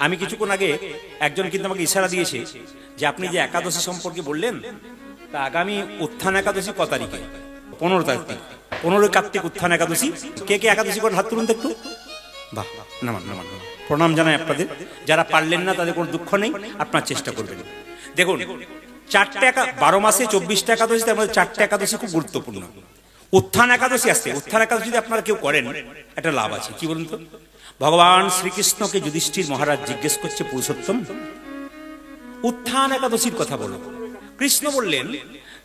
আমি কিছুক্ষণ আগে একজন কিন্তু আমাকে ইশারা দিয়েছে যে আপনি যে একাদশী সম্পর্কে বললেন তা আগামী উত্থান একাদশী কত তারিখে? 15 তারিখ, 15 কার্তিক উত্থান একাদশী। কে কে একাদশী করেন হাত তুলুন তো একটু। বাহ, নামান নামান, প্রণাম জানাই আপনাদের। যারা পারলেন না তাদের কোনো দুঃখ নেই, আপনার চেষ্টা করবেন। দেখুন, 12 মাসে 24টা একাদশী, তার মধ্যে 4টা একাদশী খুব গুরুত্বপূর্ণ। উত্থান একাদশী আসছে, উত্থান একাদশী যদি আপনারা কেউ করেন একটা লাভ আছে। কি বলুন তো? ভগবান শ্রীকৃষ্ণকে যুধিষ্ঠির মহারাজ জিজ্ঞেস করছে, পুরুষোত্তম উত্থান একাদশীর কথা বলো। কৃষ্ণ বললেন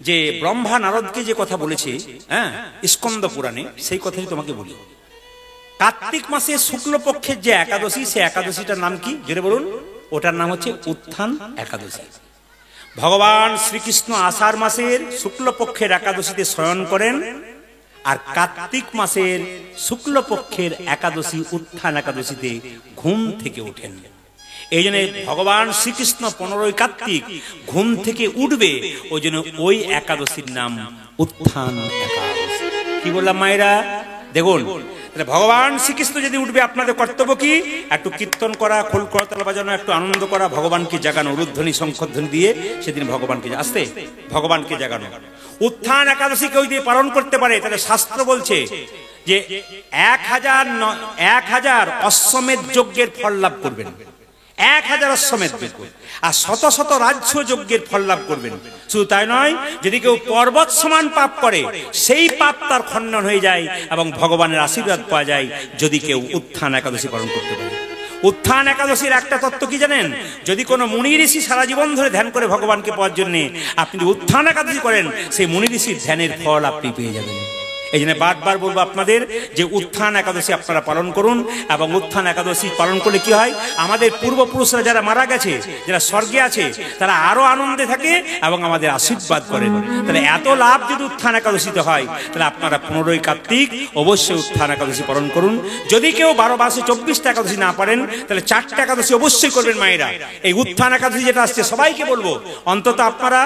যে ব্রহ্মা নারদকে যে কথা বলেছে স্কন্দ পুরাণে, সেই কথাই তোমাকে বলি। কার্তিক মাসে শুক্লপক্ষের যে একাদশী, সে একাদশীটার নাম কি জেনে বলুন? ওটার নাম হচ্ছে উত্থান একাদশী। ভগবান শ্রীকৃষ্ণ আষাঢ় মাসের শুক্লপক্ষের একাদশীতে শয়ন করেন, আর কার্তিক মাসের শুক্লপক্ষের একাদশী উত্থান একাদশীতে ঘুম থেকে ওঠেন। এই জন্য ভগবান শ্রীকৃষ্ণ 15 কার্তিক ঘুম থেকে উঠবে, ওই জন্য ওই একাদশীর নাম উত্থান একাদশী। কি বললাম মায়েরা? দেখুন, ভগবান শ্রীকৃষ্ণ যদি উঠবে, আপনাদের কর্তব্য কি? একটু কীর্তন করা, খোল করতাল বাজানো, একটু আনন্দ করা, ভগবানকে জাগানো, উলুধ্বনি শঙ্খধ্বনি দিয়ে সেদিন ভগবানকে আসতে ভগবানকে জাগানো। উত্থান একাদশী কেউ যদি পালন করতে পারে, তাহলে শাস্ত্র বলছে যে 1000 অশ্বমেধ যজ্ঞের ফল লাভ করবেন। 1000 অশ্বমেধ যজ্ঞ, আর শত শত রাজ্য যজ্ঞের ফল লাভ করবেন। শুধু তাই নয়, যদি কেউ পর্বত সমান পাপ করে, সেই পাপ তার খণ্ডন হয়ে যায় এবং ভগবানের আশীর্বাদ পাওয়া যায় যদি কেউ উত্থান একাদশী পালন করতে পারে। উত্থান একাদশীর একটা তত্ত্ব কি জানেন? যদি কোনো মুনি ঋষি সারা জীবন ধরে ধ্যান করে ভগবানকে পাওয়ার জন্য, আপনি যদি উত্থান একাদশী করেন, সেই মুনি ঋষির ধ্যানের ফল আপনি পেয়ে যাবেন। এই জন্য বারবার বলবো আপনাদের যে উত্থান একাদশী আপনারা পালন করুন। এবং উত্থান একাদশী পালন করলে কি হয়, আমাদের পূর্বপুরুষরা যারা মারা গেছে, যারা স্বর্গে আছে, তারা আরো আনন্দে থাকে এবং আমাদের আশীর্বাদ করেন। তাহলে এত লাভ যদি উত্থান একাদশীতে হয়, তাহলে আপনারা 15 কার্তিক অবশ্যই উত্থান একাদশী পালন করুন। যদি কেউ 12 মাসে 24টা একাদশী না পারেন, তাহলে 4টা একাদশী অবশ্যই করবেন মায়েরা। এই উত্থান একাদশী যেটা আসছে, সবাইকে বলবো অন্তত আপনারা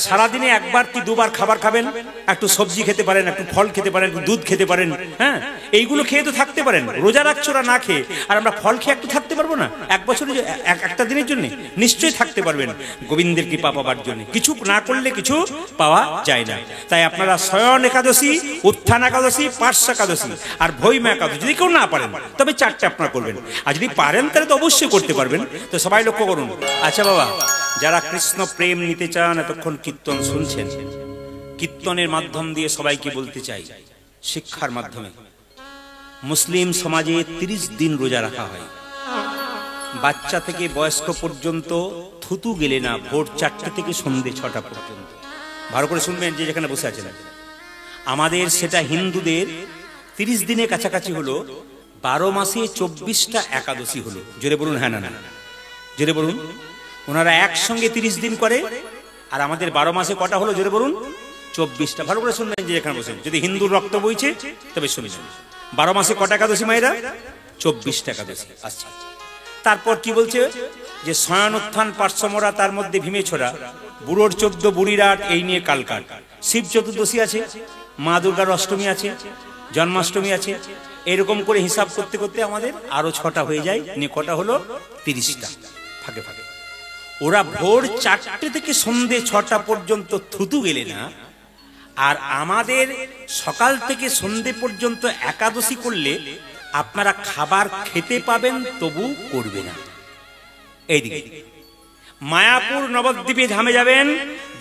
সারাদিনে একবার কি দুবার খাবার খাবেন, একটু সবজি খেতে পারেন, একটু ফল খেতে পারেন, দুধ খেতে পারেন। হ্যাঁ, এইগুলো খেয়ে তো থাকতে পারেন। রোজা রাখছো না খেয়ে, আর আমরা ফল খেয়ে একটু থাকতে পারবো না? এক বছরে একটা দিনের জন্য নিশ্চয়ই থাকতে পারবেন গোবিন্দের কৃপা পাওয়ার জন্য। কিছু না করলে কিছু পাওয়া যায় না। তাই আপনারা শয়ন একাদশী, উত্থান একাদশী, পার্শ্ব একাদশী আর ভৈমা একাদশী যদি কেউ না পারেন, তবে 4টা আপনারা করবেন। আর যদি পারেন তাহলে তো অবশ্যই করতে পারবেন। তো সবাই লক্ষ্য করুন। আচ্ছা বাবা, যারা কৃষ্ণ প্রেম নিতে চান, এতক্ষণ কীর্তন শুনছেন, কীর্তনের মাধ্যম দিয়ে সবাইকে বলতে চাই, শিক্ষার মাধ্যমে মুসলিম সমাজে 30 দিন রোজা রাখা হয়। বাচ্চা থেকে বয়স্ক পর্যন্ত থুতু গেলে না, ভোর 4টা থেকে সন্ধ্যে 6টা পর্যন্ত। ভালো করে শুনবেন যে যেখানে বসে আছেন। আমাদের সেটা হিন্দুদের 30 দিনের কাছাকাছি হলো। 12 মাসে 24টা একাদশী হলো। জোরে বলুন হ্যাঁ না না, জোরে বলুন। ওনারা একসঙ্গে 30 দিন করে, আর আমাদের 12 মাসে কটা হলো জোরে বলুন? 24টা। ভালো করে শুনবেন যে যেখানে বসেন। যদি হিন্দুর রক্ত বইছে তবে শুনবেন। 12 মাসে কটা একাদশী মায়েরা? 24টা একাদশী। আচ্ছা, তারপর কি বলছে যে শয়ন উত্থান পার্শ্বমরা, তার মধ্যে ভীমে ছোড়া, বুড়োর 14, বুড়ির 8, এই নিয়ে কালকাট। শিব চতুর্দশী আছে, মা দুর্গার অষ্টমী আছে, জন্মাষ্টমী আছে। এরকম করে হিসাব করতে করতে আমাদের আরো 6টা হয়ে যায়। নিয়ে কটা হলো? 30টা ফাঁকে ফাঁকে। ওরা ভোর 4টে থেকে সন্ধ্যে 6টা পর্যন্ত থুতু গেলে না, আর আমাদের সকাল থেকে সন্ধ্যে পর্যন্ত একাদশী করলে আপনারা খাবার খেতে পাবেন, তবু করবে না। এইদিকে মায়াপুর নবদ্বীপে ধামে যাবেন,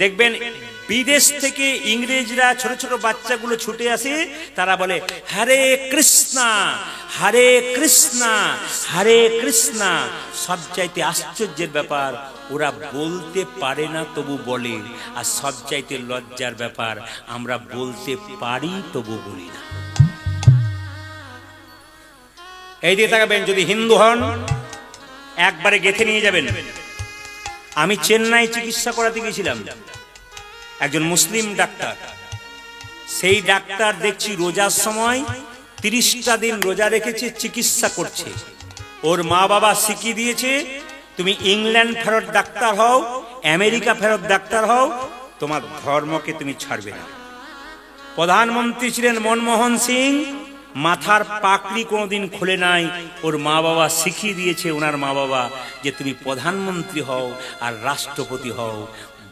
দেখবেন বিদেশ থেকে ইংরেজরা ছোট ছোট বাচ্চাগুলো ছুটে আসে। তারা বলে হরে কৃষ্ণা হরে কৃষ্ণা হরে কৃষ্ণা। সবচাইতে আশ্চর্যের ব্যাপার, ওরা বলতে পারে না তবু বলে। আর সবচাইতে লজ্জার ব্যাপার, আমরা বলতে পারি তবু বলি না। এই দিকে তাকাবেন। যদি হিন্দু হন, একবারে গেঁথে নিয়ে যাবেন। আমি চেন্নাই চিকিৎসা করাতে গেছিলাম, একজন মুসলিম ডাক্তার। সেই ডাক্তার দেখছি রোজার সময় 30টা দিন রোজা রেখেছে, চিকিৎসা করছে। ওর মা বাবা শিখিয়ে দিয়েছে, তুমি ইংল্যান্ড ফেরত ডাক্তার হও, আমেরিকা ফেরত ডাক্তার হও, তোমার ধর্মকে তুমি ছাড়বে না। প্রধানমন্ত্রী ছিলেন মনমোহন সিং, মাথার পাকড়ি কোনোদিন খুলে নাই। ওর মা বাবা শিখিয়ে দিয়েছে, ওনার মা বাবা, যে তুমি প্রধানমন্ত্রী হও আর রাষ্ট্রপতি হও,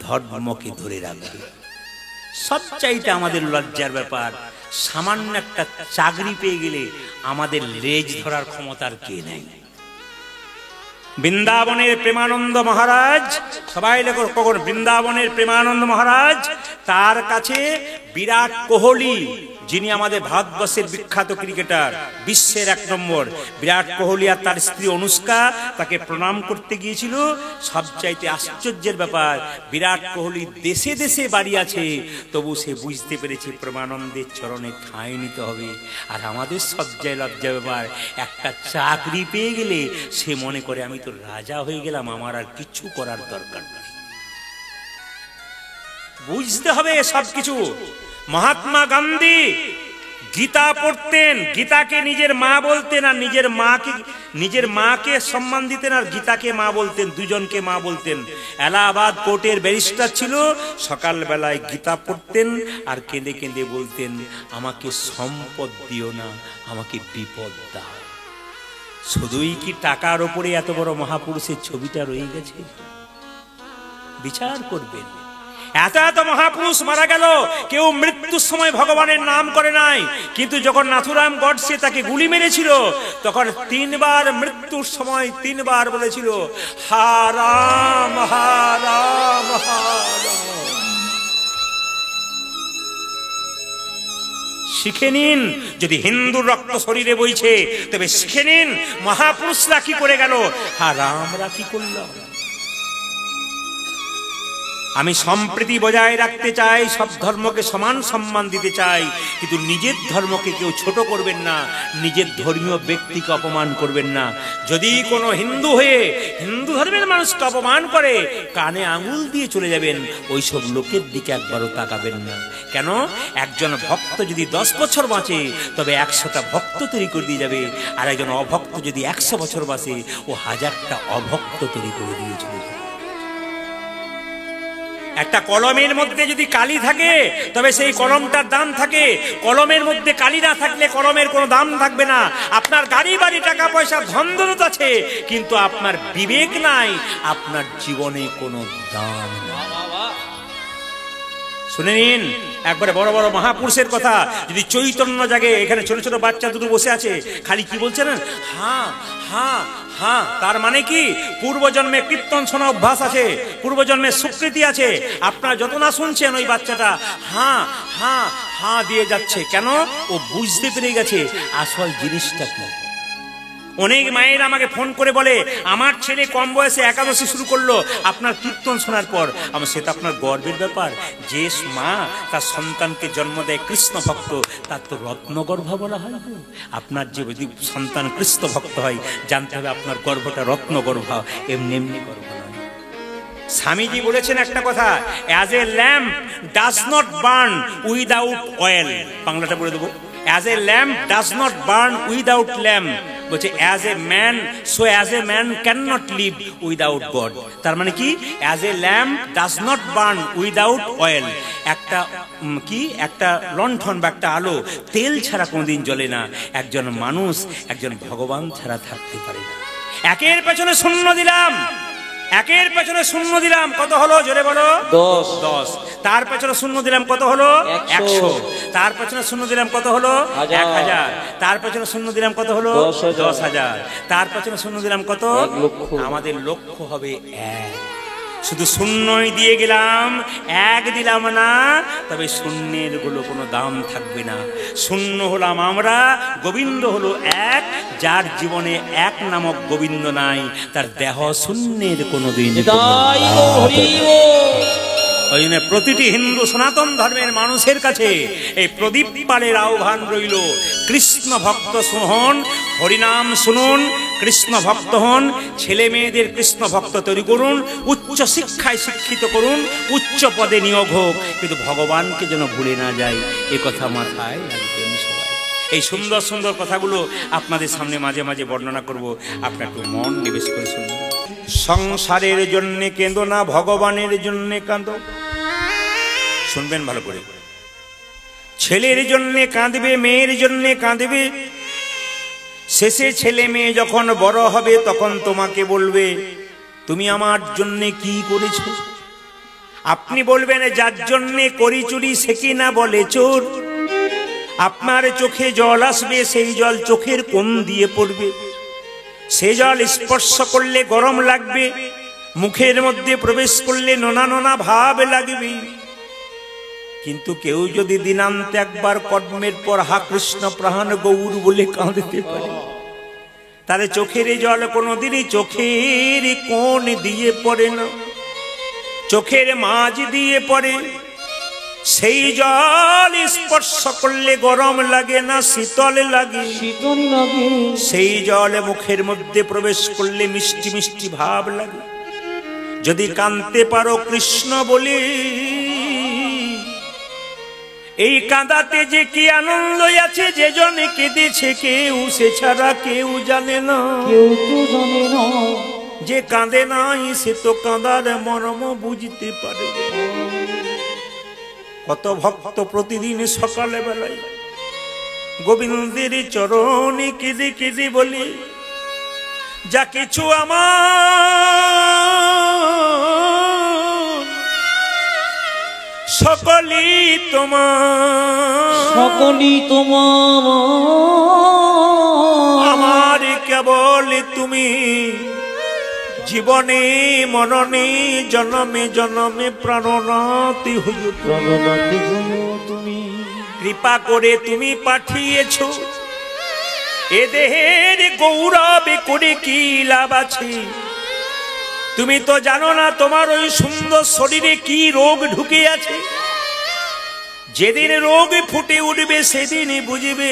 ধর্মকে ধরে রাখবে। সবচাইতে আমাদের লজ্জার ব্যাপার, সামান্য একটা চাকরি পেয়ে গেলে আমাদের লেজ ধরার ক্ষমতার কে নেই। বৃন্দাবনের প্রেমানন্দ মহারাজ, সবাই লেখো কখন, বৃন্দাবনের প্রেমানন্দ মহারাজ, তার কাছে বিরাট কোহলি, যিনি আমাদের ভারতবর্ষের বিখ্যাত ক্রিকেটার, বিশ্বের 1 নম্বর, বিরাট কোহলি আর তার স্ত্রী অনুষ্কা তাকে প্রণাম করতে গিয়েছিল। সবচাইতে আশ্চর্যের ব্যাপার, বিরাট কোহলি দেশে দেশে বাড়ি আছে, তবু সে বুঝতে পেরেছে প্রেমানন্দের চরণে ঠাঁই নিতে হবে। আর আমাদের সবচেয়ে লজ্জা ব্যাপার, একটা চাকরি পেয়ে গেলে সে মনে করে আমি তো রাজা হয়ে গেলাম, আমার আর কিছু করার দরকার নেই। বুঝতে হবে সবকিছু। মহাত্মা গান্ধী গীতা পড়তেন, গীতাকে নিজের মা বলতেন, আর নিজের মাকে সম্মান দিতেন, আর গীতাকে মা বলতেন, দুজনকে মা বলতেন। এলাহাবাদ কোর্টের ব্যারিস্টার ছিল, সকালবেলায় গীতা পড়তেন আর কেঁদে কেঁদে বলতেন, আমাকে সম্পদ দিও না, আমাকে বিপদ দাও। শুধুই কি টাকার ওপরে এত বড় মহাপুরুষের ছবিটা রয়ে গেছে? বিচার করবেন। এত এত মহাপুরুষ মারা গেল, কেউ মৃত্যুর সময় ভগবানের নাম করে নাই, কিন্তু যখন নাথুরাম গডসে তাকে গুলি মেরেছিল, তখন 3 বার মৃত্যুর সময় 3 বার বলেছিল, হা রাম হা রাম হা রাম। শিখে নিন, যদি হিন্দুর রক্ত শরীরে বইছে তবে শিখে নিন মহাপুরুষরা কি করে গেল, আর আমরা কি করলাম। আমি সম্প্রীতি বজায় রাখতে চাই, সব ধর্মকে সমান সম্মান দিতে চাই, কিন্তু নিজের ধর্মকে কেউ ছোট করবেন না, নিজের ধর্মীয় ব্যক্তিকে অপমান করবেন না। যদি কোনো হিন্দু হয়ে হিন্দু ধর্মের মানুষকে অপমান করে, কানে আঙুল দিয়ে চলে যাবেন, ওইসব লোকের দিকে একবারও তাকাবেন না। কেন? একজন ভক্ত যদি 10 বছর বাঁচে, তবে 100টা ভক্ত তৈরি করে দিয়ে যাবে, আর একজন অভক্ত যদি 100 বছর বাঁচে, ও 1000টা অভক্ত তৈরি করে দিয়ে চলে যাবে। একটা কলমের মধ্যে যদি কালি থাকে, তবে সেই কলমটার দাম থাকে। কলমের মধ্যে কালি না থাকলে কলমের কোনো দাম থাকবে না। আপনার গাড়ি বাড়ি টাকা পয়সা ধন দৌলত আছে, কিন্তু আপনার বিবেক নাই, আপনার জীবনে কোনো দাম নাই। শুনে নিন একবারে বড় বড় মহাপুরুষের কথা। যদি চৈতন্য জাগে, এখানে ছোট ছোট বাচ্চা দুটো বসে আছে, খালি কি বলছে না, হ্যাঁ হ্যাঁ হ্যাঁ, তার মানে কি পূর্বজন্মে কীর্তন শোনা অভ্যাস আছে, পূর্বজন্মে স্বীকৃতি আছে। আপনারা যত না শুনছেন, ওই বাচ্চাটা হ্যাঁ হ্যাঁ হ্যাঁ দিয়ে যাচ্ছে। কেন? ও বুঝতে পেরে গেছে আসল জিনিসটা কি। অনেক মায়ের আমাকে ফোন করে বলে, আমার ছেলে কম বয়সে একাদশী শুরু করলো আপনার কীর্তন শোনার পর। আমার সেটা আপনার গর্বের ব্যাপার। যে মা তার সন্তানকে জন্ম দেয় কৃষ্ণ ভক্ত, তার তো রত্নগর্ভা বলা হয়। আপনার যে যদি সন্তান কৃষ্ণ ভক্ত হয়, জানতে হবে আপনার গর্ভটা রত্নগর্ভা, এমনি এমনি গর্ভ নয়। স্বামীজি বলেছেন একটা কথা, as a lamp does not burn without oil. বাংলাটা বলে দেবো, as a lamp does not burn without lamp. বলছে as a man, so as a man can not live without God. তার মানে কি? As a lamp does not burn without oil. একটা কি, একটা লণ্ঠন বা একটা আলো তেল ছাড়া কোনোদিন জ্বলে না। একজন মানুষ একজন ভগবান ছাড়া থাকতে পারে না। একের পেছনে শূন্য দিলাম, একের পেছনে শূন্য দিলাম, কত হলো জোরে বলো? 10। তার পেছনে শূন্য দিলাম, কত হলো? 100। তার পেছনে শূন্য দিলাম, কত হলো? 1000। তার পেছনে শূন্য দিলাম, কত হলো? 10,000। তার পেছনে শূন্য দিলাম, কত? 1,00,000। আমাদের লক্ষ্য হবে 1। শুধু শূন্যই দিয়ে গেলাম, 1 দিলাম না, তবে শূন্যের গুলো কোনো দাম থাকবে না। শূন্য হলাম আমরা, গোবিন্দ হলো 1। যার জীবনে 1 নামক গোবিন্দ নাই, তার দেহ শূন্যের কোনোদিন। ওই জন্য প্রতিটি হিন্দু সনাতন ধর্মের মানুষের কাছে এই প্রদীপ পালের আহ্বান রইল, কৃষ্ণ ভক্ত হন, হরিনাম শুনুন, কৃষ্ণ ভক্ত হন, ছেলে মেয়েদের কৃষ্ণ ভক্ত তৈরি করুন, উচ্চ শিক্ষায় শিক্ষিত করুন, উচ্চ পদে নিয়োগ হোক, কিন্তু ভগবানকে যেন ভুলে না যায়, এ কথা মাথায় রাখবেন সবাই। এই সুন্দর সুন্দর কথাগুলো আপনাদের সামনে মাঝে মাঝে বর্ণনা করব, আপনার একটু মন নিবেশ করে শুনুন। সংসারের জন্যে কেঁদো না, ভগবানের জন্যে কাঁদো। শুনবেন ভালো করে। ছেলের জন্য কাঁদবে, মেয়ের জন্য কাঁদবে। শেষে ছেলে মেয়ে যখন বড় হবে তখন তোমাকে বলবে তুমি আমার জন্য কি করেছো। আপনি বলবেন যার জন্য করি চুরি সে কি না বলে চোর। আপনার চোখে জল আসবে, সেই জল চোখের কোণ দিয়ে পড়বে। সে জল স্পর্শ করলে গরম লাগবে, মুখের মধ্যে প্রবেশ করলে নোনা নোনা ভাব লাগবে। কিন্তু কেউ যদি দিনান্তে একবার কর্মের পর হা কৃষ্ণ প্রাণ গৌর বলে কাঁদতে পারে, তাহলে চোখের জল কোনোদিনই চোখের কোণ দিয়ে পড়ে না, চোখের মাঝ দিয়ে পড়ে। সেই জল স্পর্শ করলে গরম লাগে না শীতল লাগে, শীতল লাগে। সেই জল মুখের মধ্যে প্রবেশ করলে মিষ্টি মিষ্টি ভাব লাগে। যদি কাঁদতে পারো কৃষ্ণ বলে, এই কাঁদাতে যে কি আনন্দ আছে, যে জনে কেঁদেছে কেউ সে ছাড়া কেউ জানে না। কেউ তো জানে না। যে কাঁদে নাই সে তো কাঁদার মর্ম বুঝতে পারবে। কত ভক্ত প্রতিদিন সকালে বেলায় গোবিন্দের চরণে কেঁদে কেঁদে বলে যা কিছু আমার সকলই তোমার, সকলই তোমার। আমার কেবল তুমি জীবনে মরণে জনমে জনমে প্রাণনাথী হইও, প্রাণনাথী হইও তুমি। কৃপা করে তুমি পাঠিয়েছ এ দেহের গৌরবে করে কি লাভ আছে। তুমি তো জানো না তোমার ওই সুন্দর শরীরে কি রোগ ঢুকে আছে। যেদিন রোগ ফুটে উঠবে সেদিনই বুঝবে।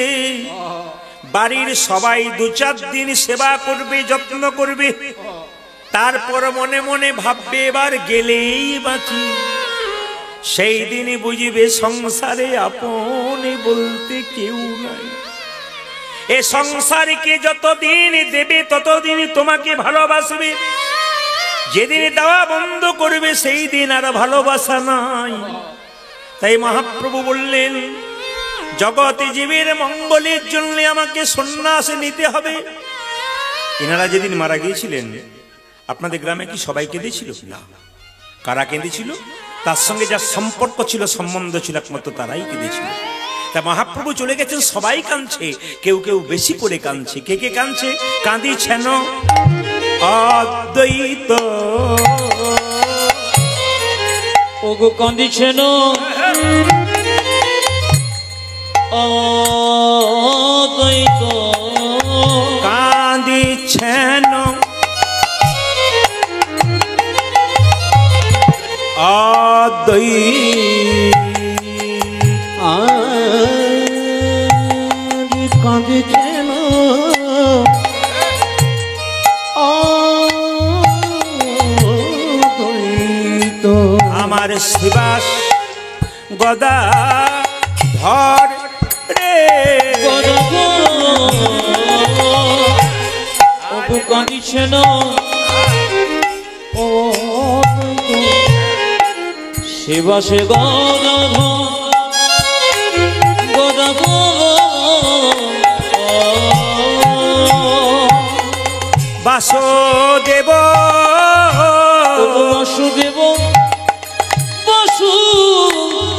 বাড়ির সবাই 2-4 দিন সেবা করবে, যত্ন করবে, তারপর মনে মনে ভাববে এবার গেলেই বাঁচি। সেই দিনই বুঝবে সংসারে আপন বলতে কেউ নাই। এ সংসারকে যতদিন দেবে ততদিন তোমাকে ভালোবাসবে। যেদিন দেওয়া বন্ধ করবে সেই দিন আর ভালোবাসা নাই। তাই মহাপ্রভু বললেন জগতে জীবের মঙ্গলের জন্য আমাকে সন্ন্যাস নিতে হবে। এনারা যেদিন মারা গিয়েছিলেন আপনাদের গ্রামে কি সবাই কেঁদেছিল? না। কারা কেঁদেছিল? তার সঙ্গে যার সম্পর্ক ছিল, সম্বন্ধ ছিল, একমাত্র তারাই কেঁদেছিল। তা মহাপ্রভু চলে গেছেন, সবাই কাঁদছে, কেউ কেউ বেশি করে কাঁদছে। কে কে কাঁদছে? কাঁদিছেন অদ্বৈত, ওগো কাঁদিছেন অদ্বৈত, কাঁদিছেন অদ্বৈত, কাঁদিছেন অদ্বৈত। আমার শিবাস গদা ধর রে, ওগো কাঁদিছেন শিবাসে বাসুদেব, বাসুদেব, বাসুদেব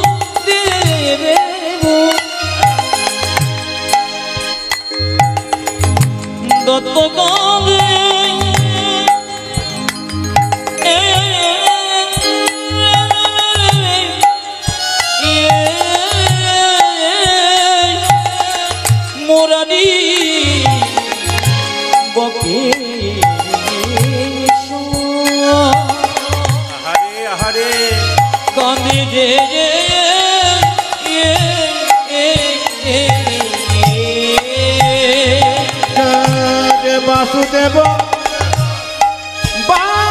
দত্ত কালে মোরারি বকে আহারে আহারে কাঁদে যে বাসুদেব, বাসুদেব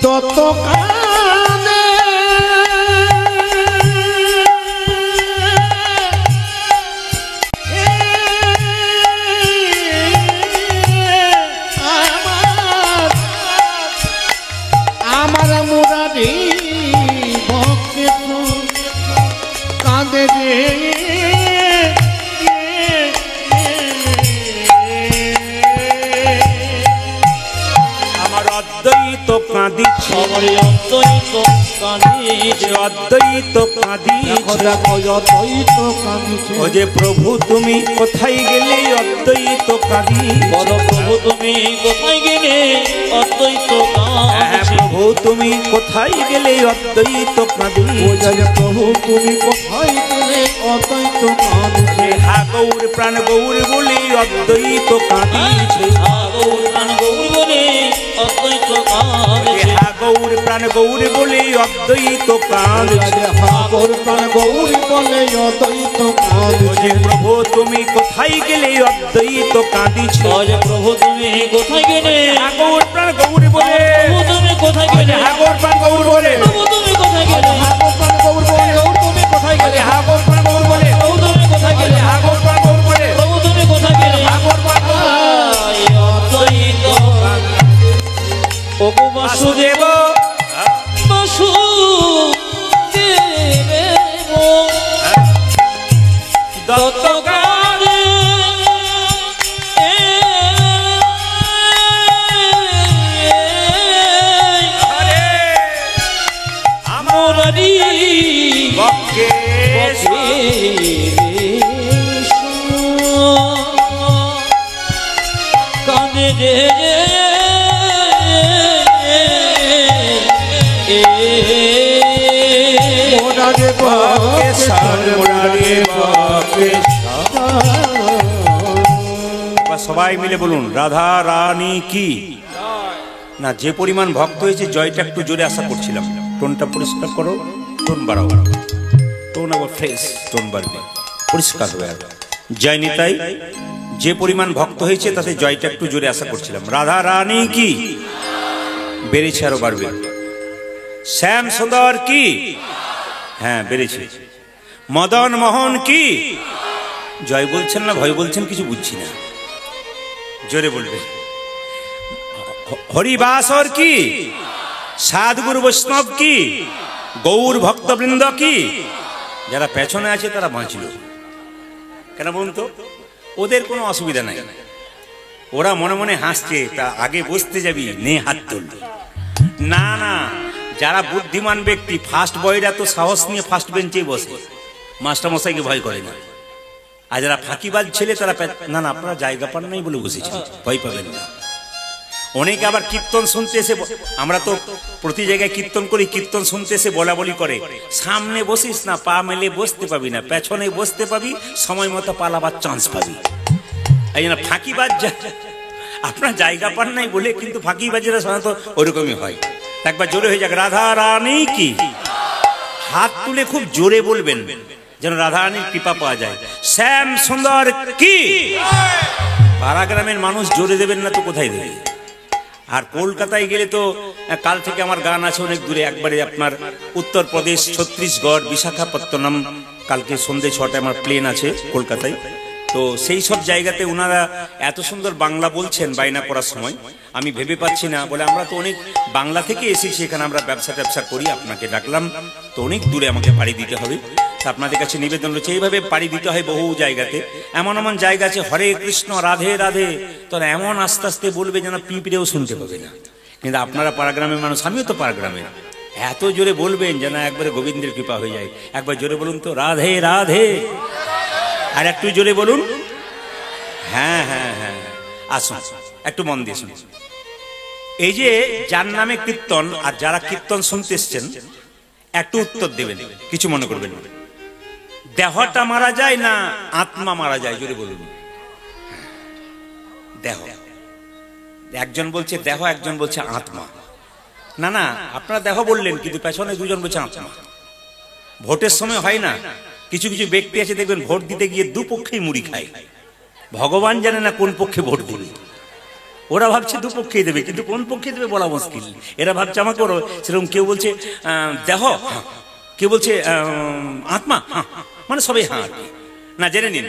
দত্ত কানে আমার কাঁদিছে সবারই অদ্বৈত কাঁদিছে অদ্বৈত দেখো কাঁদিছে দেখো অদ্বৈত কাঁদিছে ও যে প্রভু তুমি কোথায় গেলে অদ্বৈত কাঁদিছে বলো প্রভু তুমি কোথায় গেলে অদ্বৈত হ্যাঁ কাঁদিছে প্রভু তুমি কোথায় গেলে অদ্বৈত কাঁদিছে বোঝা যে প্রভু তুমি কোথায় গেলে অদ্বৈত কাঁদিছে হা গৌর প্রাণ গৌর বলে অদ্বৈত কাঁদিছে গৌর প্রাণ গৌর বলে অদ্বৈত কাঁদিছে হা গৌর প্রাণ গৌর বলে অদ্বৈত কাঁদিছে হাগর প্রাণ গৌরী বলে অদ্বৈত কাঁদিছে প্রভু তুমি কোথায় গেলে অদ্বৈত কাঁদিছে বলে প্রভু তুমি কোথায় গেলে হা গৌর প্রাণ গৌর বলে প্রভু তুমি কোথায় গেলে হা গৌর প্রাণ গৌর বলে প্রভু তুমি কোথায় গেলে হাগর প্রাণ গৌর বলে তুমি কোথায় গেলে হা গৌর প্রাণ গৌর বলে প্রভু তুমি কোথায় গেলে হা গৌর প্রাণ গৌর বলে প্রভু তুমি কোথায় গেলে হা গৌর প্রাণ গৌর বলে। অদ্বৈত ওগো বাসুদেব বাসুদেব দত্তকারে হরে মোরারি বকে কানে রে মোরারে বকেশ্বর মুরারে বকেশ্বর। এবার সবাই মিলে বলুন রাধা রানী কি না। যে পরিমাণ ভক্ত হয়েছে জয়টা একটু জোরে আশা করছিলাম। টোনটা পরিষ্কার করো, টোন বাড়াও, টোন আবার ফ্রেশ, টোন বাড়বে, পরিষ্কার হবে। আর জয় নিতাই যে পরিমাণ ভক্ত হয়েছে তাতে জয়টা একটু জোরে আশা করছিলাম। রাধা রানী কি বেড়েছে, আরো বাড়বে। শ্যাম সুন্দর কি, হ্যাঁ বেড়েছে। মদন মোহন কি, জয় বলছেন না ভয় বলছেন কিছু বুঝছি না, জোরে বলবে। হরিবাসর কি, সাধুগুরু বৈষ্ণব কি, গৌর ভক্তবৃন্দ কি। যারা পেছনে আছে তারা বাঁচল কেন বলুন তো, ওদের কোনো অসুবিধা নাই, ওরা মনে মনে হাসছে। তা আগে বসতে যাবি নে হাত তুল, না না। যারা বুদ্ধিমান ব্যক্তি ফার্স্ট বয়রা তো সাহস নিয়ে ফার্স্ট বেঞ্চেই বসে, মাস্টার মশাইকে ভয় করে না। আর যারা ফাঁকিবাজ ছেলে তারা না না আপনারা জায়গা পান নাই বলে বসেছে, ভয় পাবেন না। অনেকে আবার কীর্তন শুনতে এসে, আমরা তো প্রতি জায়গায় কীর্তন করি, কীর্তন শুনতে এসে বলা বলি করে সামনে বসিস না, পা মেলে বসতে পাবি না, পেছনে বসতে পাবি, সময় মতো পালাবার চান্স পাবি। এই জন্য ফাঁকিবাজ আপনার জায়গা পান নাই বলে, কিন্তু ফাঁকিবাজেরা সাধারণত ওরকমই হয়। একবার জোরে হয়ে যাক রাধা রানী কি, হাত তুলে খুব জোরে বলবেন যেন রাধা রানীর কৃপা পাওয়া যায়। শ্যাম সুন্দর কি, পাড়া গ্রামের মানুষ জোরে দেবেন না তো কোথায় দেবে। আর কলকাতায় গেলে তো কাল থেকে আমার গান আছে অনেক দূরে, একবারে আপনার উত্তরপ্রদেশ, ছত্তিশগড়, বিশাখাপত্তনম, কালকে সন্ধ্যে 6টায় আমার প্লেন আছে কলকাতায়। তো সেই সব জায়গাতে ওনারা এত সুন্দর বাংলা বলছেন বায়না করার সময়, আমি ভেবে পাচ্ছি না। বলে আমরা তো অনেক বাংলা থেকে এসেছি, এখানে আমরা ব্যবসা ট্যাবসা করি, আপনাকে ডাকলাম তো অনেক দূরে আমাকে পাড়ি দিতে হবে। তা আপনাদের কাছে নিবেদন রয়েছে, এইভাবে পাড়ি দিতে হয় বহু জায়গাতে। এমন এমন জায়গা আছে হরে কৃষ্ণ রাধে রাধে, তোরা এমন আস্তে আস্তে বলবে যেন পিঁপড়েও শুনতে পাবে না। কিন্তু আপনারা পাড়াগ্রামের মানুষ, আমিও তো পাড়াগ্রামের, এত জোরে বলবেন যেন একবারে গোবিন্দের কৃপা হয়ে যায়। একবার জোরে বলুন তো রাধে রাধে, আর একটু জোরে বলুন। হ্যাঁ হ্যাঁ হ্যাঁ, আসুন একটু মন দিয়ে শুনুন। এই যে যার নামে কীর্তন আর যারা কীর্তন শুনতে এসছেন, একটু উত্তর দেবেন, কিছু মনে করবেন না। দেহটা মারা যায় না আত্মা মারা যায়, জোরে বলুন। দেহ, একজন বলছে দেহ, একজন বলছে আত্মা। না না, আপনারা দেহ বললেন কিন্তু পেছনে দুজন বলছে আত্মা। ভোটের সময় হয় না, কিছু কিছু ব্যক্তি আছে দেখবেন ভোট দিতে গিয়ে দুপক্ষেই মুড়ি খায়, ভগবান জানে না কোন পক্ষে ভোট দেবে। ওরা ভাবছে দুপক্ষেই দেবে, কিন্তু কোন পক্ষে দেবে বলা মুশকিল। এরা ভাবছে আমাকে ওরা সেরকম, কেউ বলছে দেহ, কেউ বলছে আত্মা, মানে সবাই হ্যাঁ না। জেনে নিন,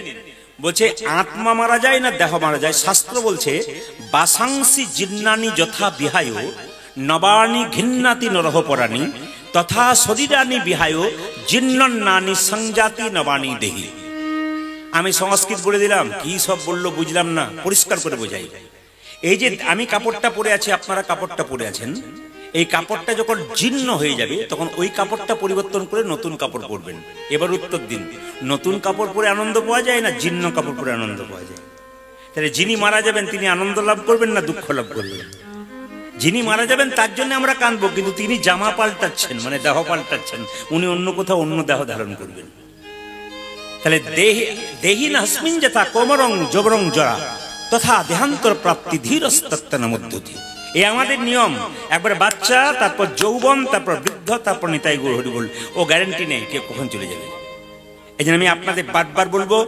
বলছে আত্মা মারা যায় না দেহ মারা যায়। শাস্ত্র বলছে বাসাংসি জিন্নানি যথা বিহায় নবানি ঘিন্নাতি নরহ পরাণী তথা শরীরানি বিহায় জিন্নানি সংজাতি নবানি দেহি। আমি সংস্কৃত বলে দিলাম, কি সব বললো বুঝলাম না, পরিষ্কার করে বোঝাই। এই যে আমি কাপড়টা পরে আছি, আপনারা কাপড়টা পরে আছেন, এই কাপড়টা যখন জীর্ণ হয়ে যাবে তখন ওই কাপড়টা পরিবর্তন করে নতুন কাপড় পরবেন। এবার উত্তর দিন, নতুন কাপড় পরে আনন্দ পাওয়া যায় না জীর্ণ কাপড় পরে আনন্দ পাওয়া যায়? তাহলে যিনি মারা যাবেন তিনি আনন্দ লাভ করবেন না দুঃখ লাভ করবেন? যিনি মারা যাবেন তার জন্য আমরা কাঁদবো, কিন্তু তিনি জামা পাল্টাচ্ছেন, মানে দেহ পাল্টাচ্ছেন, উনি অন্য কোথাও অন্য দেহ ধারণ করবেন। তাহলে দেহি নাস্মিন যথা কোমরং জবরং জরা তথা দেহান্তর প্রাপ্তি ধীরস্তত্তন মধ্যতি। এ আমাদের নিয়ম। একবার বাচ্চা, তারপর যৌবন, তারপর বৃদ্ধ, তারপর নিতাই গৌর হরি বল। ও গ্যারান্টি নেই কে কখন চলে যাবে। এই জন্য আমি আপনাদের বারবার বলবো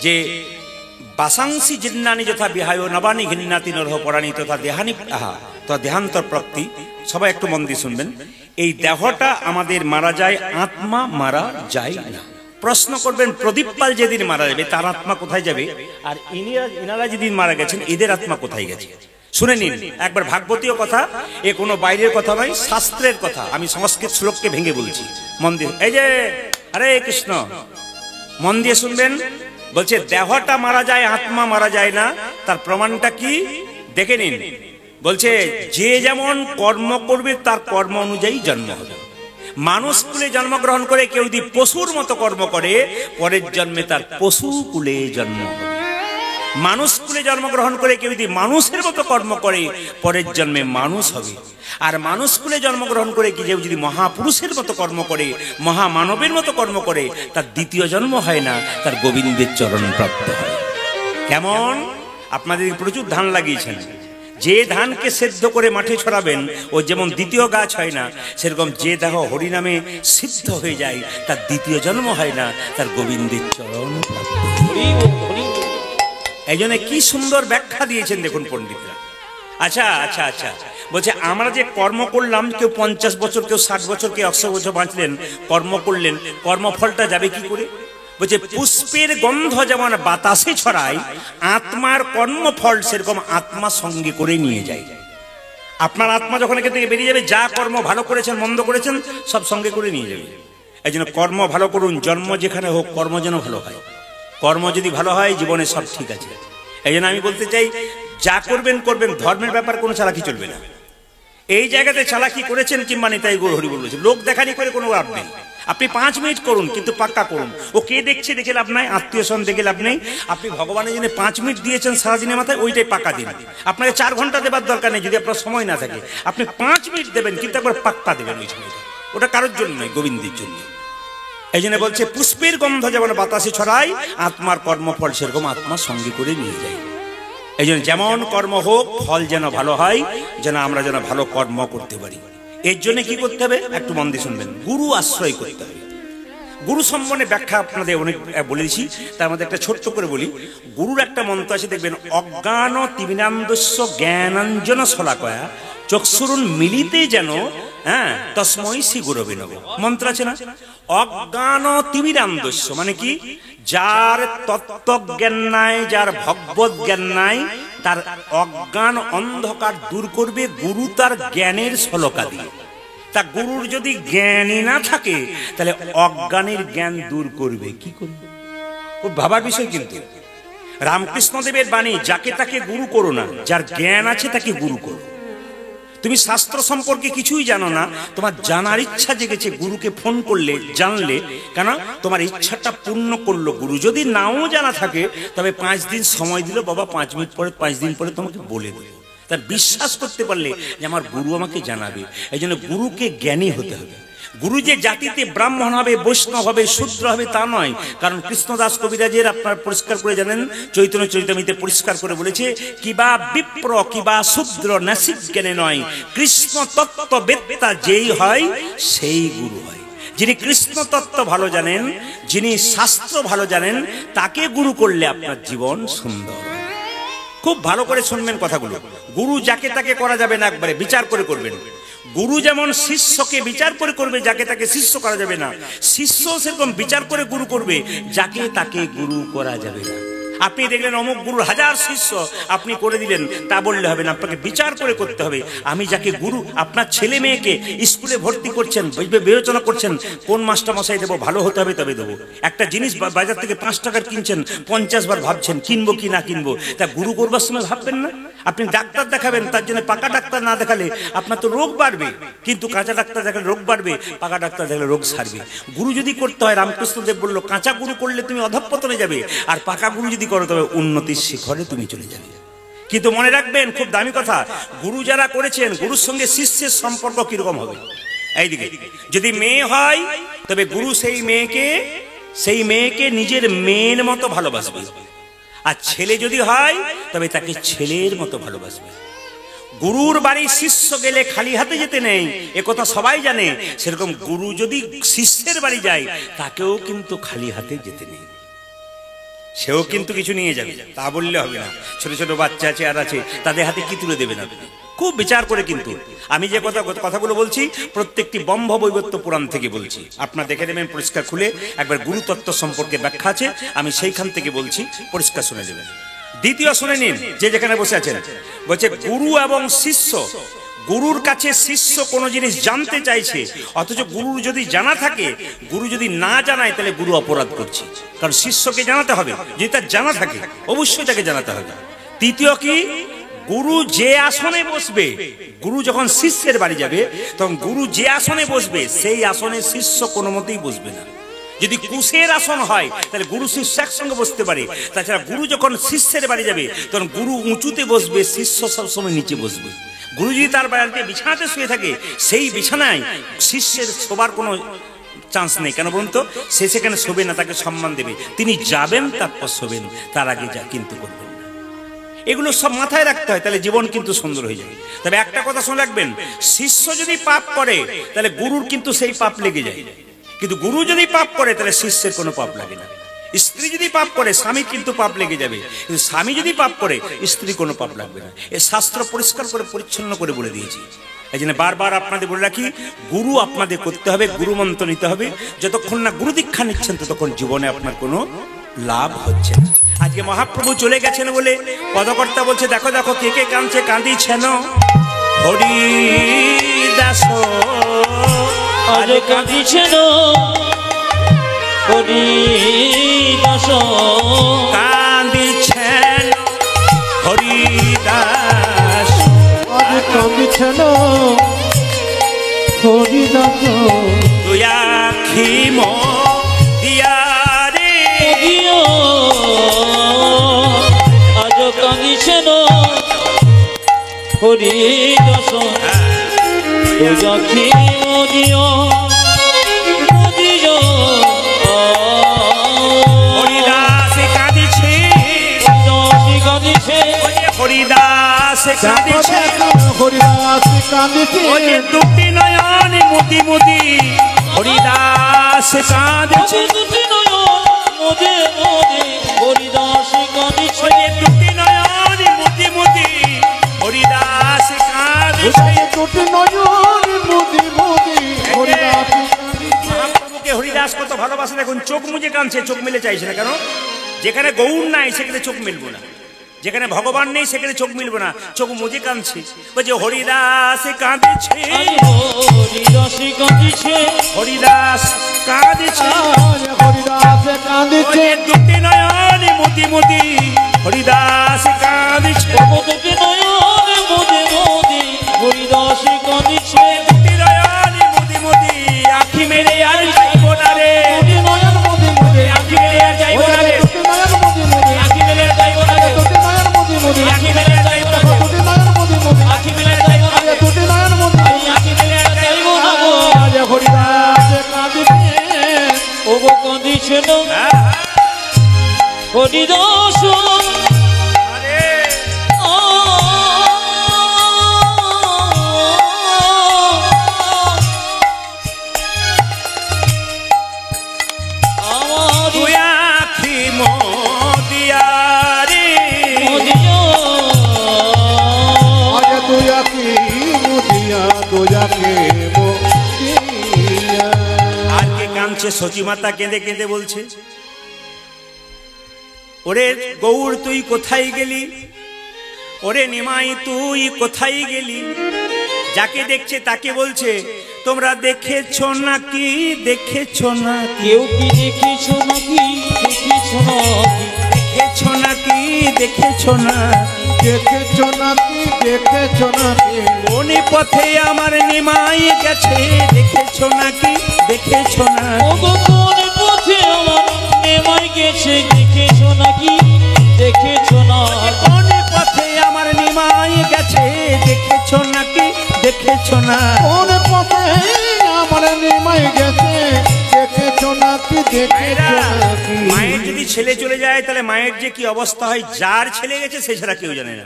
যে বাসাংসি জিন্নানি যথা বিহায় নবানি ঘিন্নাতি নরহ পরাণী তথা দেহানি আহা তথা দেহান্তর প্রাপ্তি। সবাই একটু মন দিয়ে শুনবেন। এই দেহটা আমাদের মারা যায়, আত্মা মারা যায় না। প্রশ্ন করবেন প্রদীপ পাল যেদিন মারা যাবে তার আত্মা কোথায় যাবে, আর ইনারা যেদিন মারা গেছেন এদের আত্মা কোথায় গেছে? শুনে নিন একবার ভাগবতীয় কথা, এ কোনো বাইরের কথা নয়, শাস্ত্রের কথা। আমি সংস্কৃত শ্লোককে ভেঙে বলছি, মন দিয়ে। এই যে হরে কৃষ্ণ, মন দিয়ে শুনবেন। বলছে দেহটা মারা যায়, আত্মা মারা যায় না। তার প্রমাণটা কি দেখে নিন। বলছে যে যেমন কর্ম করবে তার কর্ম অনুযায়ী জন্ম হবে। মানুষ কুলে জন্মগ্রহণ করে কেউ যদি পশুর মতো কর্ম করে পরের জন্মে তার পশু কুলে জন্ম হবে। মানুষ কুলে জন্মগ্রহণ করে কেউ যদি মানুষের মতো কর্ম করে পরের জন্মে মানুষ হবে। আর মানুষ কুলে জন্মগ্রহণ করে কি কেউ যদি মহাপুরুষের মতো কর্ম করে, মহামানবের মতো কর্ম করে, তার দ্বিতীয় জন্ম হয় না, তার গোবিন্দের চরণ প্রাপ্ত হয়। কেমন? আপনাদের প্রচুর ধান লাগিয়েছেন, যে ধানকে সেদ্ধ করে মাঠে ছড়াবেন ও যেমন দ্বিতীয় গাছ হয় না, সেরকম যে দেহ হরিনামে সিদ্ধ হয়ে যায় তার দ্বিতীয় জন্ম হয় না, তার গোবিন্দের চরণ প্রাপ্ত। এই জন্য কি সুন্দর ব্যাখ্যা দিয়েছেন দেখুন পণ্ডিতরা। আচ্ছা আচ্ছা আচ্ছা, বলছে আমরা যে কর্ম করলাম, কেউ 50 বছর, কেউ 60 বছর, কেউ 100 বছর বাঁচলেন, কর্ম করলেন, কর্মফলটা যাবে কি করে? বলছে পুষ্পের গন্ধ যেমন বাতাসে ছড়ায়, আত্মার কর্মফল সেরকম আত্মা সঙ্গে করে নিয়ে যায়। আপনার আত্মা যখন এখান থেকে বেরিয়ে যাবে, যা কর্ম ভালো করেছেন মন্দ করেছেন সব সঙ্গে করে নিয়ে যাবে। এই জন্য কর্ম ভালো করুন, জন্ম যেখানে হোক কর্ম যেন ভালো হয়। কর্ম যদি ভালো হয় জীবনে সব ঠিক আছে। এই জন্য আমি বলতে চাই, যা করবেন করবেন, ধর্মের ব্যাপার কোনো চালাকি চলবে না। এই জায়গাতে চালাকি করেছেন কিংবা নিতাই গৌর হরি বলেছে, লোক দেখানি করে কোনো লাভ নেই। আপনি 5 মিনিট করুন, কিন্তু পাক্কা করুন। ও কে দেখছে দেখে লাভ নাই, আত্মীয় স্বজন দেখে লাভ নেই। আপনি ভগবানের জন্য 5 মিনিট দিয়েছেন সারাদিনের মাথায়, ওইটাই পাক্কা দিন। আপনাকে 4 ঘন্টা দেবার দরকার নেই যদি আপনার সময় না থাকে। আপনি 5 মিনিট দেবেন, কিন্তু একবার পাক্কা দেবেন ওই সময়টা। ওটা কারোর জন্য নয়, গোবিন্দের জন্য। এই জন্য বলছে পুষ্পের গন্ধ যেমন বাতাসে ছড়ায়, আত্মার কর্মফল সেরকম আত্মা সঙ্গে করে নিয়ে যায়। এই জন্য যেমন কর্ম হোক, ফল যেন ভালো হয়, যেন আমরা যেন ভালো কর্ম করতে পারি। এর জন্য কি করতে হবে একটু মন দিয়ে শুনবেন। গুরু আশ্রয় করতে হবে। গুরু সম্বন্ধে ব্যাখ্যা আপনাদের অনেক বলেছি, তার মধ্যে একটা ছোট্ট করে বলি। গুরুর একটা মন্ত্র আছে দেখবেন, অজ্ঞান তিমিরান্দস্য জ্ঞানাঞ্জন শলাকয়া চক্ষুরুন মিলিতে যেন তস্মৈ শ্রী গুরবে নমঃ। মন্ত্র আছে না? অজ্ঞান তিমিরান্দস্য মানে কি? যার তত্ত্বজ্ঞান নাই, যার ভগবত জ্ঞান নাই, তার অজ্ঞান অন্ধকার দূর করবে গুরু তার জ্ঞানের শলকা দিয়ে। তা গুরুর যদি জ্ঞানই না থাকে তাহলে অজ্ঞানের জ্ঞান দূর করবে কি করবে? খুব ভাবার বিষয়। কিন্তু রামকৃষ্ণদেবের বাণী, যাকে তাকে গুরু করো না, যার জ্ঞান আছে তাকে গুরু করো। তুমি শাস্ত্র সম্পর্কে কিছুই জানো না, তোমার জানার ইচ্ছা জেগেছে, গুরুকে ফোন করলে জানলে, কেন তোমার ইচ্ছাটা পূর্ণ করলো গুরু। যদি নাও জানা থাকে তবে 5 দিন সময় দিল, বাবা 5 মিনিট পরে 5 দিন পরে তোমাকে বলে দেবে। তার বিশ্বাস করতে পারলে যে আমার গুরু আমাকে জানাবে। এই জন্য গুরুকে জ্ঞানী হতে হবে। গুরু যে জাতিতে ব্রাহ্মণ হবে, বৈষ্ণব হবে, শূদ্র হবে তা নয়। কারণ কৃষ্ণদাস কবিরাজের আপনার পরিষ্কার করে জানেন, চৈতন্য চরিতামৃতে পরিষ্কার করে বলেছে, কিবা বিপ্র কিবা শূদ্র নাসিক জ্ঞানে নয়, কৃষ্ণ তত্ত্ব বেত্তা যেই হয় সেই গুরু হয়। যিনি কৃষ্ণ তত্ত্ব ভালো জানেন, যিনি শাস্ত্র ভালো জানেন, তাকে গুরু করলে আপনার জীবন সুন্দর। খুব ভালো করে শুনবেন কথাগুলো। গুরু যাকে তাকে করা যাবে না, একবারে বিচার করে করবেন। গুরু যেমন শিষ্যকে বিচার করে করবে, যাকে তাকে শিষ্য করা যাবে না। শিষ্য সেরকম বিচার করে গুরু করবে, যাকে তাকে গুরু করা যাবে না। আপনি দেখলেন অমুক গুরুর 1000 শিষ্য, আপনি করে দিলেন, তা বললে হবে না। আপনাকে বিচার করে করতে হবে। আমি যাকে গুরু, আপনার ছেলে মেয়েকে স্কুলে ভর্তি করছেন, বিবেচনা করছেন কোন মাস্টার মশাই দেবো, ভালো হতে হবে তবে দেবো। একটা জিনিস বাজার থেকে 5 টাকার কিনছেন, 50 বার ভাবছেন কিনবো কি না কিনবো। তা গুরু করবার সময় ভাববেন না? আপনি ডাক্তার দেখাবেন, তার জন্য পাকা ডাক্তার না দেখালে আপনার তো রোগ বাড়বে, কিন্তু কাঁচা ডাক্তার দেখালে রোগ বাড়বে, পাকা ডাক্তার দেখালে রোগ সারবে। গুরু যদি করতে হয়, রামকৃষ্ণদেব বলল, কাঁচা গুরু করলে তুমি অধঃপতনে যাবে, আর পাকা গুরু যদি করো তবে উন্নতির শিখরে তুমি চলে যাবে। কিন্তু মনে রাখবেন, খুব দামি কথা, গুরু যারা করেছেন, গুরুর সঙ্গে শিষ্যের সম্পর্ক কিরকম হবে। এইদিকে যদি মেয়ে হয় তবে গুরু সেই মেয়েকে নিজের মেয়ের মতো ভালোবাসবে, আর ছেলে যদি হয় তবে তাকে ছেলের মতো ভালোবাসবে। গুরুর বাড়ি শিষ্য গেলে খালি হাতে যেতে নেই, একথা সবাই জানে। সেরকম গুরু যদি শিষ্যের বাড়ি যায়, তাকেও কিন্তু খালি হাতে যেতে নেই, সেও কিন্তু কিছু নিয়ে যাবে, তা বললে হবে না। ছোট ছোট বাচ্চা আছে আর আছে, তাদের হাতে কি তুলে দেবেন আপনি? খুব বিচার করে। কিন্তু আমি যে কথাগুলো বলছি প্রত্যেকটি ব্রহ্ম বৈবর্ত পুরাণ থেকে বলছি, আপনারা দেখে নেবেন পরিষ্কার খুলে। একবার গুরুতত্ত্ব সম্পর্কে ব্যাখ্যা আছে, আমি সেইখান থেকে বলছি, পরিষ্কার শুনে নেবেন। দ্বিতীয় শুনে নিন, যে যেখানে বসে আছেন, বলছে গুরু এবং শিষ্য। গুরুর কাছে শিষ্য কোনো জিনিস জানতে চাইছে, অথচ গুরুর যদি জানা থাকে, গুরু যদি না জানায়, তাহলে গুরু অপরাধ করছে। কারণ শিষ্যকে জানাতে হবে, যদি তার জানা থাকে অবশ্যই তাকে জানাতে হবে। তৃতীয় কি, গুরু যে আসনে বসবে, গুরু যখন শিষ্যের বাড়ি যাবে, তখন গুরু যে আসনে বসবে, সেই আসনে শিষ্য কোনো মতেই বসবে না। যদি কুশের আসন হয়, তাহলে গুরু শিষ্য একসঙ্গে বসতে পারে। তাছাড়া গুরু যখন শিষ্যের বাড়ি যাবে, তখন গুরু উঁচুতে বসবে, শিষ্য সবসময় নিচে বসবে। গুরু যদি তার বাড়িতে বিছানাতে শুয়ে থাকে, সেই বিছানায় শিষ্যের শোবার কোনো চান্স নেই। কেন বলুন তো? সে সেখানে শোবে না, তাকে সম্মান দেবে। তিনি যাবেন, তারপর শোবেন, তার আগে যা কিন্তু করবেন না। এগুলো সব মাথায় রাখতে হয়, তাহলে জীবন কিন্তু সুন্দর হয়ে যাবে। তবে একটা কথা শুনে রাখবেন, শিষ্য যদি পাপ করে, তাহলে গুরুর কিন্তু সেই পাপ লেগে যায়, কিন্তু গুরু যদি পাপ করে, তাহলে শিষ্যের কোনো পাপ লাগে না। স্ত্রী যদি পাপ করে, স্বামী কিন্তু পাপ লেগে যাবে, কিন্তু স্বামী যদি পাপ করে, স্ত্রী কোনো পাপ লাগবে না। এ শাস্ত্র পরিষ্কার করে পরিচ্ছন্ন করে বলে দিয়েছি। এই জন্য বারবার আপনাদের বলে রাখি, গুরু আপনাদের করতে হবে, গুরু মন্ত্র নিতে হবে। যতক্ষণ না গুরু দীক্ষা নিচ্ছেন, ততক্ষণ জীবনে আপনার কোনো লাভ হচ্ছে না। আজকে মহাপ্রভু চলে গেছেন বলে পদকর্তা বলছে, দেখো দেখো কে কে কাঁদছে, কাঁদিছেন হরি দাস, আজ কাঁদিছেন হরি দাস, কাঁদিছেন হরি দাস, আজ কাঁদিছেন হরি দাস, তুই আখি দিয়া রে, আজ কাঁদিছেন হরি দাস, তুই আখি দিও দিও। হরিদাস কাঁদিছে, কাঁদিছে হরিদাস কাঁদিছে, হরিদাস কাঁদিছে, ওরে দুটি নয়ন মুদি মুদি, হরিদাস কাঁদিছে, দুটি নয়ন মোদে মোদে, হরিদাস কাঁদিছে, ওরে দুটি নয়ন মুদি মুদি, হরিদাস কাঁদিছে। দুটি নয়ন মুদি মুদি, হরিদাস কাঁদিছে। মহাপ্রভুকে হরিদাস কত ভালোবাসে দেখুন, চোখ মুজে কাঁদছে, চোখ মেলে চাইছে না। কেন? যেখানে গৌর নাই সেখানে চোখ মেলবো না, যেখানে ভগবান নেই সেখানে চোখ মিলবো না, চোখ মুজে কাঁদছে। বলছে হরিদাস কাঁদিছে, হরিদাস কাঁদিছে, হরিদাস কাঁদিছে, হরিদাস কাঁদিছে, ওরে দুটি নয়ন মুদি মুদি, হরিদাস কাঁদিছে, দুটি নয়ন মোদে মোদে, হরিদাস কাঁদিছে, দুটি নয়ন মুদি মুদি, আখি মেরে আর যাইবো না রে, দুটি নয়ন মুদি মুদি, আখি মেরে আর যাইবো না রে, দুটি নয়ন মুদি মুদি, আখি মেরে আর যাইবো না রে, দুটি নয়ন মুদি মুদি, আখি মেরে আর যাইবো না রে, দুটি নয়ন মুদি মুদি, আখি মেরে আর যাইবো না রে, দুটি নয়ন মুদি মুদি, আখি মেরে আর যাইবো না গো। আজ হরিদাস কাঁদিছে, ও গো কাঁদিছেন হ্যাঁ, হরিদাস, আরে আমার তুই আখি মদিয়া রে, আজ তুই আকি মুদিয়া, তুই আকি মুদিয়া। আর কে কাঁদছে? সচী মাতা কেঁদে কেঁদে বলছে, ওরে গৌর তুই কোথায় গেলি, ওরে নিমাই তুই কোথায় গেলি। যাকে দেখছে তাকে বলছে, তোমরা দেখেছ নাকি, দেখেছ নাকি, কেউ কি দেখেছ নাকি, দেখেছ নাকি, দেখেছ নাকি, দেখেছো না? দেখেছ নাকি দেখেছ নাকি কোন পথে আমার নিমাই গেছে দেখেছো নাকি দেখেছো না? ওগো কোন পথে আমার নেমাই গেছে দেখেছো নাকি দেখেছো না? কোন পথে আমার নিমাই গেছে দেখেছো নাকি দেখেছো না? কোন পথে আমার নিমাই গেছে দেখেছ নাকি দেখেছ মায়েরা, নাকি মায়ের যদি ছেলে চলে যায় তাহলে মায়ের যে কি অবস্থা হয়, যার ছেলে গেছে সে ছাড়া কেউ জানে না।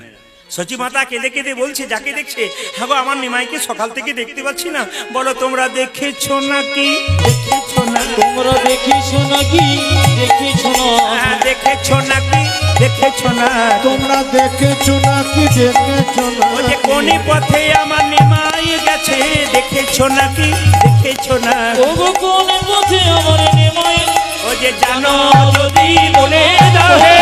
সচি মাতা কেঁদে কেঁদে বলছে যাকে দেখছে, হ্যাঁ গো আমার নিমাইকে সকাল থেকে দেখতে পাচ্ছি না, বলো তোমরা দেখেছো নাকি দেখেছো না? তোমরা দেখেছো নাকি দেখেছো না? হ্যাঁ, দেখেছো নাকি দেখেছো না? তোমরা দেখেছ নাকি দেখেছ না ও যে কোন পথে আমার নিমাই গেছে দেখেছো নাকি দেখেছো না? ওগো কোন পথে আমার নেমাই ও যে জানো যদি বলে দাও হে,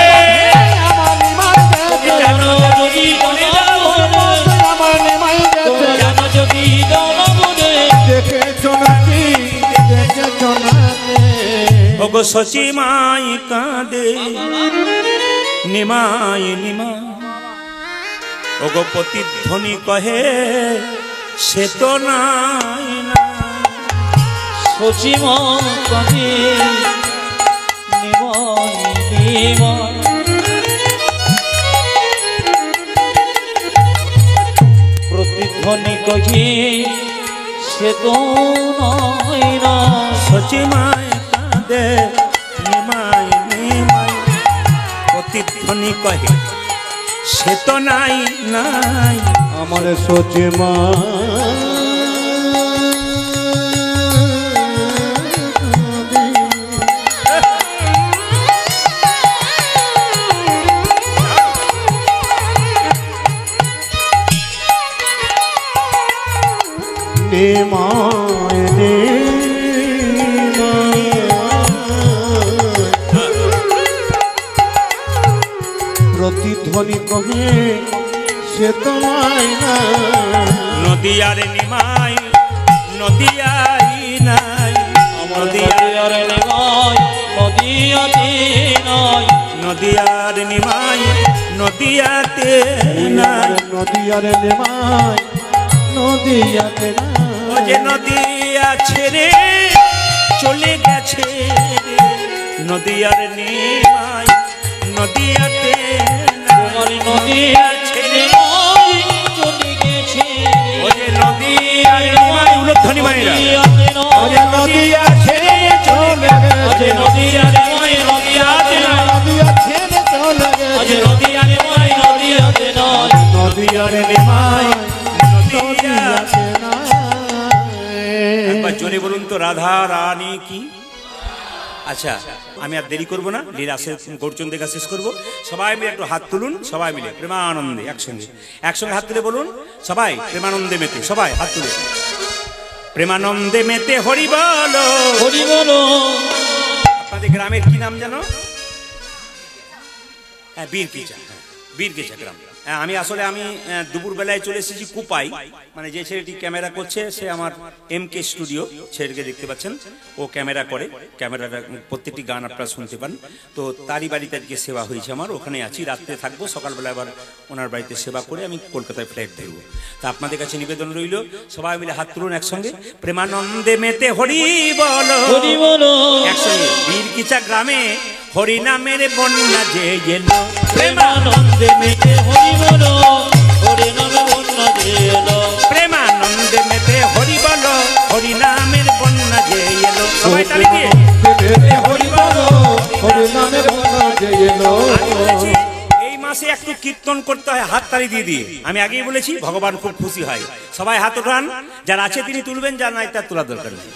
আমার নিমাই গেছে জানো যদি বলে দাও রে, আমার নিমাই তোমরা গেছে জানো যদি দাও না বলে দেখেছ নাকি দেখেছ নাকি ওগো সচি মাই কাঁদে নিমাই নিমাই, ওগো প্রতিধ্বনি কহে সে তো নাই না। সচিমা কাঁদে নিমাই নিমাই, প্রতিধ্বনি কহে সে তো নাই না। সচি মাই কাঁদে নিমাই নিমাই, প্রতিধ্বনি কহে সে তো নাই নাই। আমার সোচে মা প্রতিধ্বনি কহে সে তোমায় না নদিয়ার নিমাই নদিয়াই নাই, আমার নদিয়ার নিমাই নদিয়াতে নাই, নদিয়ার নিমাই নদিয়াতে নাই। নদিয়ার নেমায় নদিয়াতে ও যে নদিয়া ছেড়ে চলে গেছে রে, নদিয়ার নিমাই নদিয়াতে নাই। তোমার নদিয়া ছেড়ে নাই চলে গেছে, ও যে নদিয়ার নিমাই উলধ্বনি মায়েরা, ও যে নদিয়া ছেড়ে চলে আজ গেছে, নদিয়া নিমাই নদিয়াতে নাই, নদিয়া ছেড়ে চলে আজ গেছে নদিয়া নিমাই নদিয়াতে নাই। নদিয়ার নিমাই নদিয়া। নদিয়াতে না একবার জোরে বলুন তো রাধা রানী কি। আচ্ছা আমি আর দেরি করবো না, লীলা গৌরচন্দ্র দেখা শেষ করবো। সবাই মিলে একটু হাত তুলুন, সবাই মিলে প্রেমানন্দে একসঙ্গে একসঙ্গে হাত তুলে বলুন সবাই প্রেমানন্দে মেতে, সবাই হাত তুলে প্রেমানন্দে মেতে হরি বলো। হরি বলো। আপনাদের গ্রামের কি নাম জানো? হ্যাঁ বীরকিচা, বীরকিচা গ্রাম। হ্যাঁ, আমি দুপুর বেলায় চলে এসেছি কুপাই, মানে যে ছেলেটি ক্যামেরা করছে সে আমার MK স্টুডিও ছেলেকে দেখতে পাচ্ছেন, ও ক্যামেরা করে, ক্যামেরাটা প্রত্যেকটি গান আপনারা শুনতে পান। তো তারই বাড়িতে আজকে সেবা হয়েছে আমার, ওখানে আছি, রাত্রে থাকবো, সকালবেলা আবার ওনার বাড়িতে সেবা করে আমি কলকাতায় ফ্লাইট ধরবো। তা আপনাদের কাছে নিবেদন রইল সবাই মিলে হাত তুলুন একসঙ্গে প্রেমানন্দে মেতে হরি বলো। হরি বলো। একসঙ্গে বীরকিচা গ্রামে হরি নামের বন্যা যে এলো, প্রেমানন্দে মেতে হরি বলো, হরি নামে বন্যা যে এলো। প্রেমানন্দে মেতে হরি বলো, হরি নামের বন্যা যে এলো। সবাই তালি দিয়ে হরি বলো হরি নামে বন্যা যে এলো আমি বলেছি, এই মাসে একটু কীর্তন করতে হয় হাত তালি দিয়ে দিয়ে। আমি আগেই বলেছি ভগবান খুব খুশি হয়। সবাই হাত ওঠান, যার আছে তিনি তুলবেন, যার নাই তার তোলার দরকার নেই।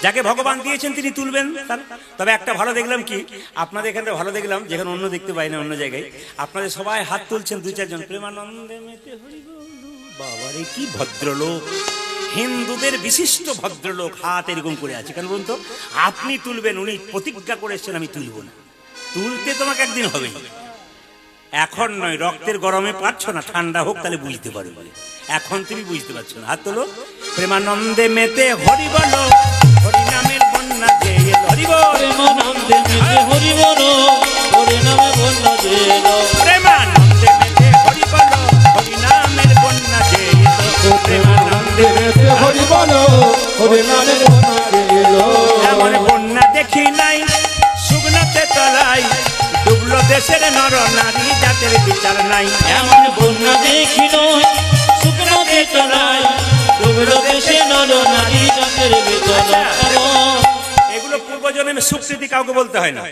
যাকে ভগবান দিয়েছেন তিনি তুলবেন। তবে একটা ভালো দেখলাম কি, আপনাদের এখানে ভালো দেখলাম, যেখানে অন্য দেখতে পাই না অন্য জায়গায়, আপনাদের সবাই হাত তুলছেন, 2-4 জন প্রেমানন্দে মেতে হরি বলো। বাবারে কি ভদ্রলোক, হিন্দুদের বিশিষ্ট ভদ্রলোক, হাত এরকম করে আছে কেন বলুন তো? আপনি তুলবেন, উনি প্রতিজ্ঞা করে এসেছেন আমি তুলব না। তুলতে তোমাকে একদিন হবে, এখন নয়, রক্তের গরমে পারছো না, ঠান্ডা হোক তাহলে বুঝতে পারবে। এখন তুমি বুঝতে পারছো না, হাত তোলো। প্রেমানন্দে মেতে হরি বলো, হরি নামের বন্যা যে এলো। হরি বল। প্রেমানন্দে মেতে হরি বলো, হরি নামে বন্যা যে এলো। নাই শুকনোতে তলায় ডুবলো দেশের নর নারী জাতের বিচার নাই এমন বন্যা দেখি নয় শুকনোতে তলায় ডুবলো দেশে নর নারী জাতের বিচার নাই। এগুলো পূর্বজন্মে সুকৃতি, কাউকে বলতে হয় না।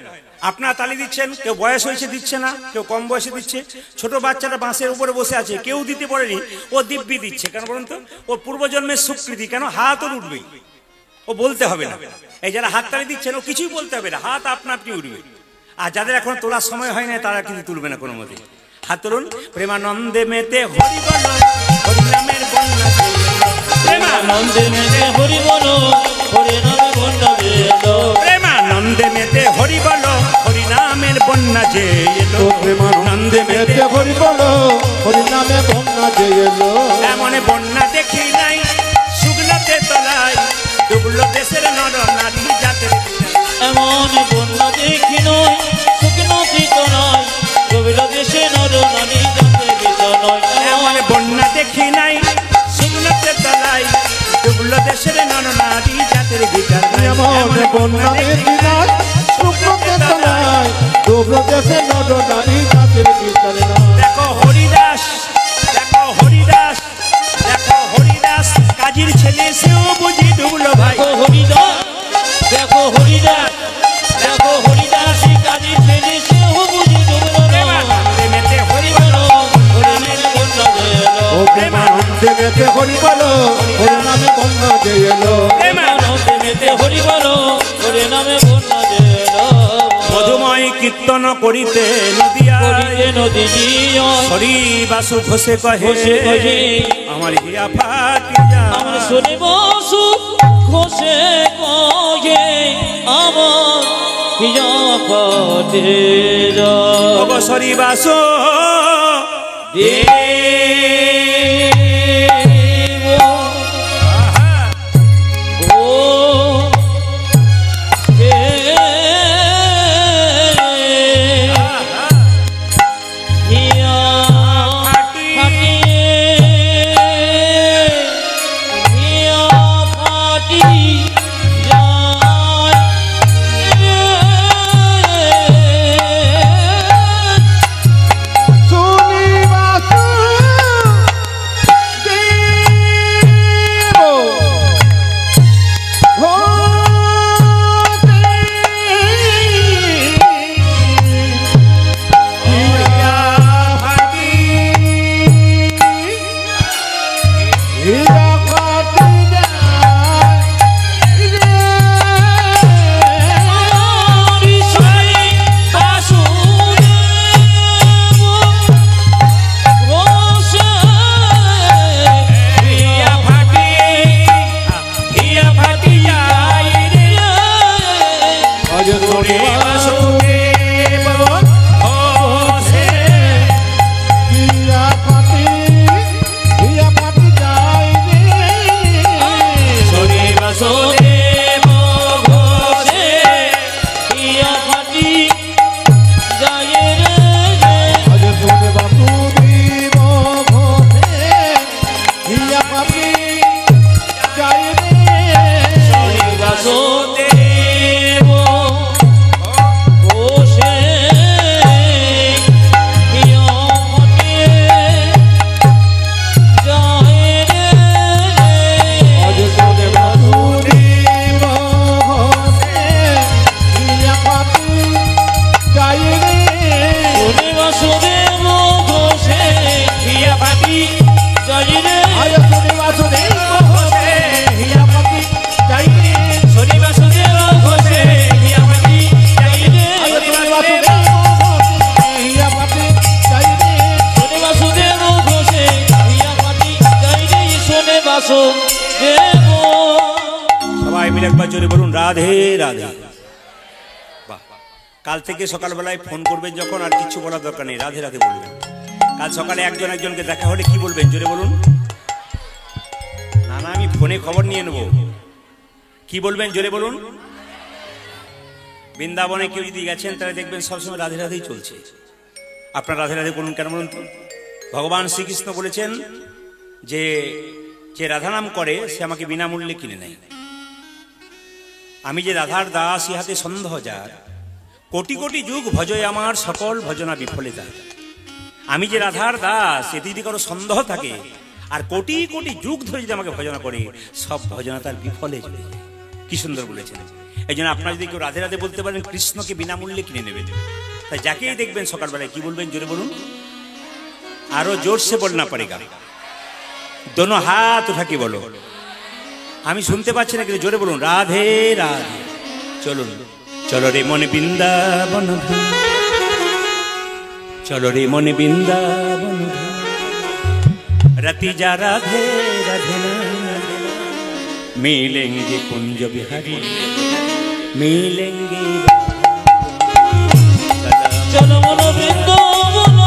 আপনারা তালি দিচ্ছেন, কেউ বয়স হয়েছে দিচ্ছে না, কেউ কম বয়সে দিচ্ছে। ছোট বাচ্চাটা বাঁশের উপরে বসে আছে, কেউ দিতে পারেনি, ও দিব্যি দিচ্ছে। কেন বলুন তো? ও পূর্বজন্মের সুকৃতি। কেন? হাত ওর উঠবেই, ও বলতে হবে না। এই যারা হাত তালি দিচ্ছেন, ও কিছুই বলতে হবে না, হাত আপনা আপনি উঠবে। আর যাদের এখন তোলার সময় হয় না, তারা কিন্তু তুলবে না কোনো মতে। হাত তুলুন। প্রেমানন্দে মেতে হরি বল, হরি নামের বন্যা প্রেমানন্দে মেতে হরি বল, হরি নামে বন্যা যে এলো। প্রেমানন্দে মেতে হরি বল, হরি নামের বন্যা যে এলো। প্রেমানন্দে মেতে হরি বল, হরি নামে বন্যা যে এলো। এমন বন্যা দেখি নাই শুকনোতে তলায় ডুবলো দেশের নর নারী জাতের বিচার। এমন বন্যা দেখি নয় শুকনোতে তলায় ডুবলো দেশে নর নারী জাতের বিচার নাই। এমন বন্যা দেখি নাই শুকনোতে তলায় ডুবলো দেশের নর নারী জাতের বিচার নাই। এমন বন্যা দেখি নাই শুকনোতে তলায় ডুবলো দেশে নর নারী জাতের বিচার নাই। দেখো হরিদাস, দেখো হরিদাস, দেখো হরিদাস কাজীর ছেলে, সেও বুঝি ডুবলো ভাই। দেখো হরিদাস, দেখো হরিদাস, দেখো হরিদাস কাজী ছেলে সেও বুঝি ডুবলো। প্রেমানন্দে মেতে হরি বল, হরি নামে বন্যা যে এলো। ও প্রেমানন্দে মেতে হরি বল, হরি নামে বন্যা যে এলো। প্রেমানন্দে মেতে হরি বল, হরি নামে বন্যা যে এলো। মধুময় কীর্তন করিতে নদিয়া করিতে নদী জয়, হরি বাসু ঘোষে কহে ঘোষে কহে, আমার হিয়া ফাটি যায়। আমার শনি বসু ঘোষে কহে, আমার হিয়া ফাটে যায়। অবসরি বাসু দেব ও হে হিয়া ফাটি, হিয়া ফাটি যায়। শুনিবাসু দেব হতে হিয়া ফাটি, হিয়া ফাটি যায় রে। হিয়া ফাটি, হিয়া ফাটি যায় রে। আজ হরি শুনিবাসু বাসুদেব ঘোষে। হিয়া ফাটি, হিয়া ফাটি যায় রে। হরি বাসুদেব ঘোষে। আজ শুনে বাসুদেব ঘোষে, হিয়া ফাটি যায় রে। বাসুদেব আজ শুনে বাসুদেব ঘোষে, হিয়া ফাটি যায় রে। হিয়া ফাটি আজ শুনে বাসুদেব ঘোষে, হিয়া ফাটি যায় রে। হরি বাসুদেব ঘোষে। হিয়া ফাটি যায় রে। আজ হরি শুনে বাসুদেব বাসুদেব ঘোষে, হিয়া ফাটি যায় রে। সবাই মিলে একবার জোরে বলুন রাধে রাধে। বাহ, কাল থেকে সকালবেলায় ফোন করবেন যখন, আর কিছু বলার দরকার নেই, রাধে রাধে বলবেন। কাল সকালে একজন একজনকে দেখা হলে কি বলবেন জোরে বলুন। না না, আমি ফোনে খবর নিয়ে নেব। কি বলবেন জোরে বলুন। বৃন্দাবনে কেউ যদি গেছেন তাহলে দেখবেন সবসময় রাধে রাধেই চলছে। আপনার রাধে রাধে বলুন। কেন বলুন তো? ভগবান শ্রীকৃষ্ণ বলেছেন যে যে রাধা নাম করে সে আমাকে বিনামূল্যে কিনে নেয়। আমি যে রাধার দাস ইহাতে সন্দেহ যার, কোটি কোটি যুগ ভজয় আমার সকল ভজনা বিফলিতা। আমি যে রাধার দাস এতে যদি কারো সন্দেহ থাকে, আর কোটি কোটি যুগ ধরে যদি আমাকে ভজনা করে, সব ভজনা তার বিফলে চলে যায়। কি সুন্দর বলেছেন। এই জন্য আপনারা যদি কেউ রাধে রাধে বলতে পারেন, কৃষ্ণকে বিনামূল্যে কিনে নেবেন। তাই যাকেই দেখবেন সকালবেলায় কি বলবেন, জোরে বলুন, আরো জোর সে বলনা পড়েগা, দোনো হাত উঠা কি বলো, আমি শুনতে পাচ্ছি না, কিন্তু জোরে বলুন, রাধে রাধে। চলুন, চলো রে মনে বৃন্দাবন, চলো রে মনে বৃন্দাবন, रति जा राधे राधे मिलेंगे कुंज बिहारी, मिलेंगे चलो मनो वृंदावन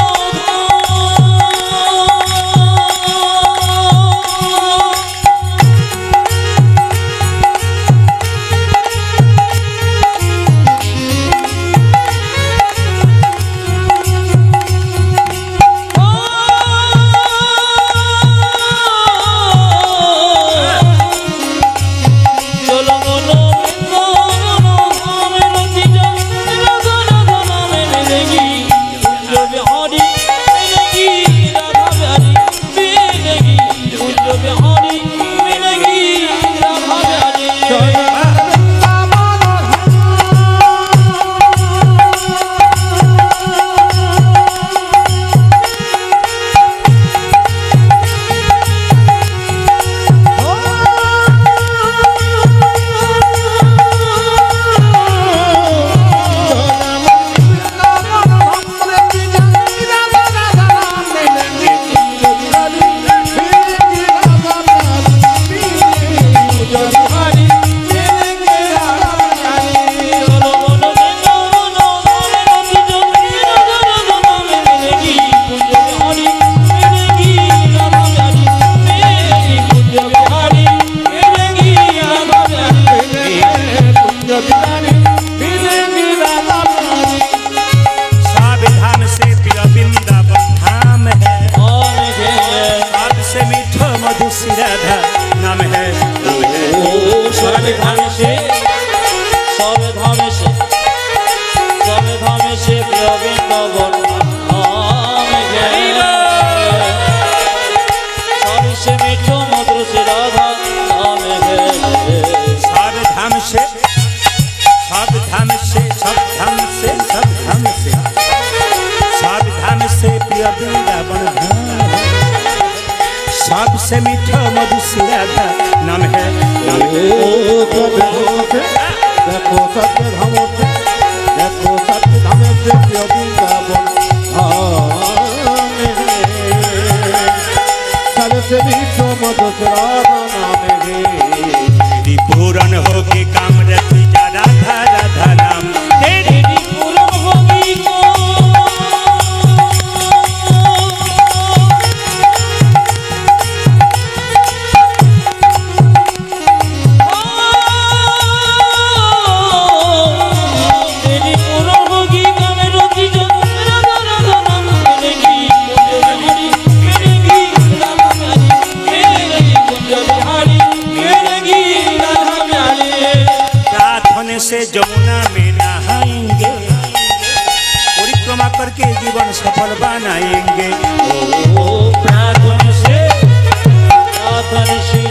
सबसे मीठा मधुर राधा नाम है। देखो सत्य धाम से, देखो सत्य धाम से प्रिय वृंदावन सबसे मीठा मधुर राधा नाम है। तेरी पूरन होगी काम रति जा राधा राधा नाम, तेरी पूरन होगी से जमुना में नहाएंगे, परिक्रमा करके जीवन सफल बनाएंगे। ओ प्रार्थना से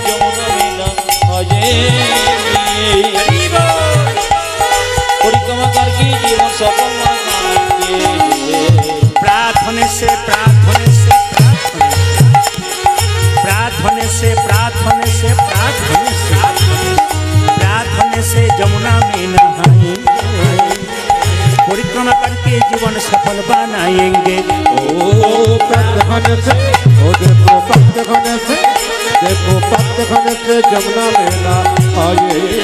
जमुना में नहाएंगे, परिक्रमा करके जीवन सफल बनाएंगे। प्रार्थना से प्रार्थना से प्रार्थना से प्रार्थना से प्रार्थना से प्रार्थना से जमुना में नहाएंगे, परिक्रमा करके जीवन सफल बनाएंगे। ओ पत्थर से, ओ देखो पत्थर से, देखो पत्थर से जमुना में नहाएंगे,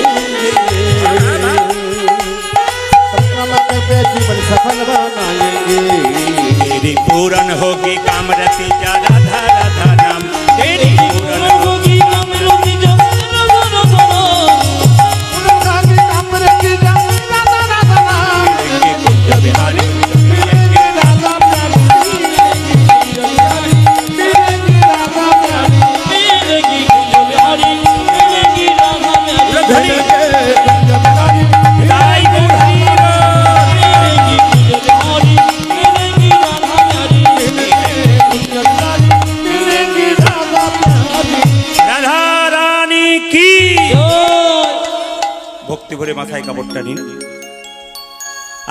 परिक्रमा करके जीवन सफल बनाएंगे। तेरी पूरन होगी कामरति जा राधा राधा नाम, तेरी पूरन होगी कामरति जा बिहारी, मिलेगी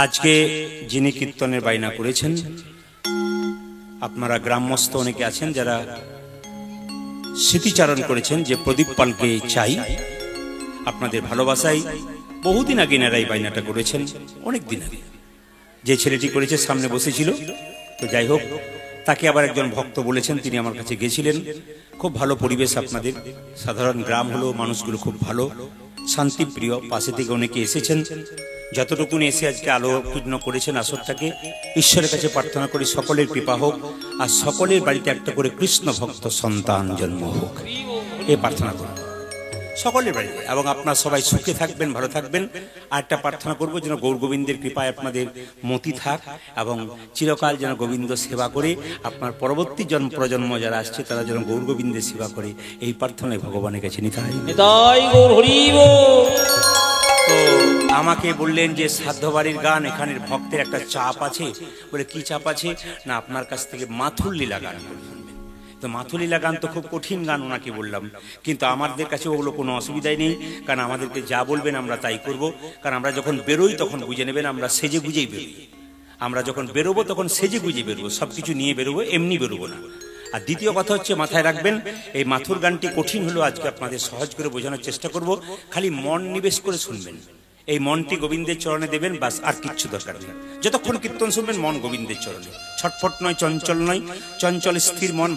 আজকে যিনি কীর্তনের বায়না করেছেন, আপনারা গ্রামস্থ অনেকে আছেন যারা স্মৃতিচারণ করেছেন যে প্রদীপ পালকে চাই, আপনাদের ভালোবাসায় বহুদিন আগে এনারা এই বায়নাটা করেছেন, অনেক দিন আগে। যে ছেলেটি করেছে সামনে বসেছিল, তো যাই হোক, তাকে আবার একজন ভক্ত বলেছেন, তিনি আমার কাছে গেছিলেন। খুব ভালো পরিবেশ আপনাদের, সাধারণ গ্রাম হলো, মানুষগুলো খুব ভালো, শান্তিপ্রিয়। পাশে থেকে অনেকে এসেছেন, যতটুকুন এসে আজকে আলোকপূর্ণ করেছেন আসরটাকে। ঈশ্বরের কাছে প্রার্থনা করি সকলের কৃপা হোক, আর সকলের বাড়িতে একটা করে কৃষ্ণ ভক্ত সন্তান জন্ম হোক, এই প্রার্থনা করুন সকলের বাড়িতে। এবং আপনারা সবাই সুখে থাকবেন, ভালো থাকবেন। আর একটা প্রার্থনা করবো যেন গৌর গোবিন্দের কৃপায় আপনাদের মতি থাক, এবং চিরকাল যেন গোবিন্দ সেবা করে আপনার পরবর্তী প্রজন্ম যারা আসছে তারা যেন গৌর গোবিন্দের সেবা করে, এই প্রার্থনায় ভগবানের কাছে নিতাই। নিতাই গৌর হরি বল। তো আমাকে বললেন যে সাধ্য বাড়ির গান, এখানের ভক্তের একটা চাপ আছে। বলে কি চাপ আছে? না, আপনার কাছ থেকে মাথুর লীলা গান শুনবেন। তো মাথুর লীলা গান তো খুব কঠিন গান, ওনাকে বললাম, কিন্তু আমাদের কাছে ওগুলো কোনো অসুবিধাই নেই, কারণ আমাদেরকে যা বলবেন আমরা তাই করব। কারণ আমরা যখন বেরোই তখন বুঝে নেবেন আমরা সেজে গুজেই বেরোই। আমরা যখন বেরোবো তখন সেজে গুজে বেরোবো, সবকিছু নিয়ে বেরোবো, এমনি বেরোবো না। আর দ্বিতীয় কথা হচ্ছে, মাথায় রাখবেন, এই মাথুর গানটি কঠিন হলো, আজকে আপনাদের সহজ করে বোঝানোর চেষ্টা করব। খালি মন নিবেশ করে শুনবেন, এই মনটি গোবিন্দের চরণে দেবেন, বাস, আর কিচ্ছু দরকার নেই। যতক্ষণ কীর্তন শুনবেন মন গোবিন্দের চরণে, ছটফট নয়, চঞ্চল নয়। চঞ্চল স্থির মন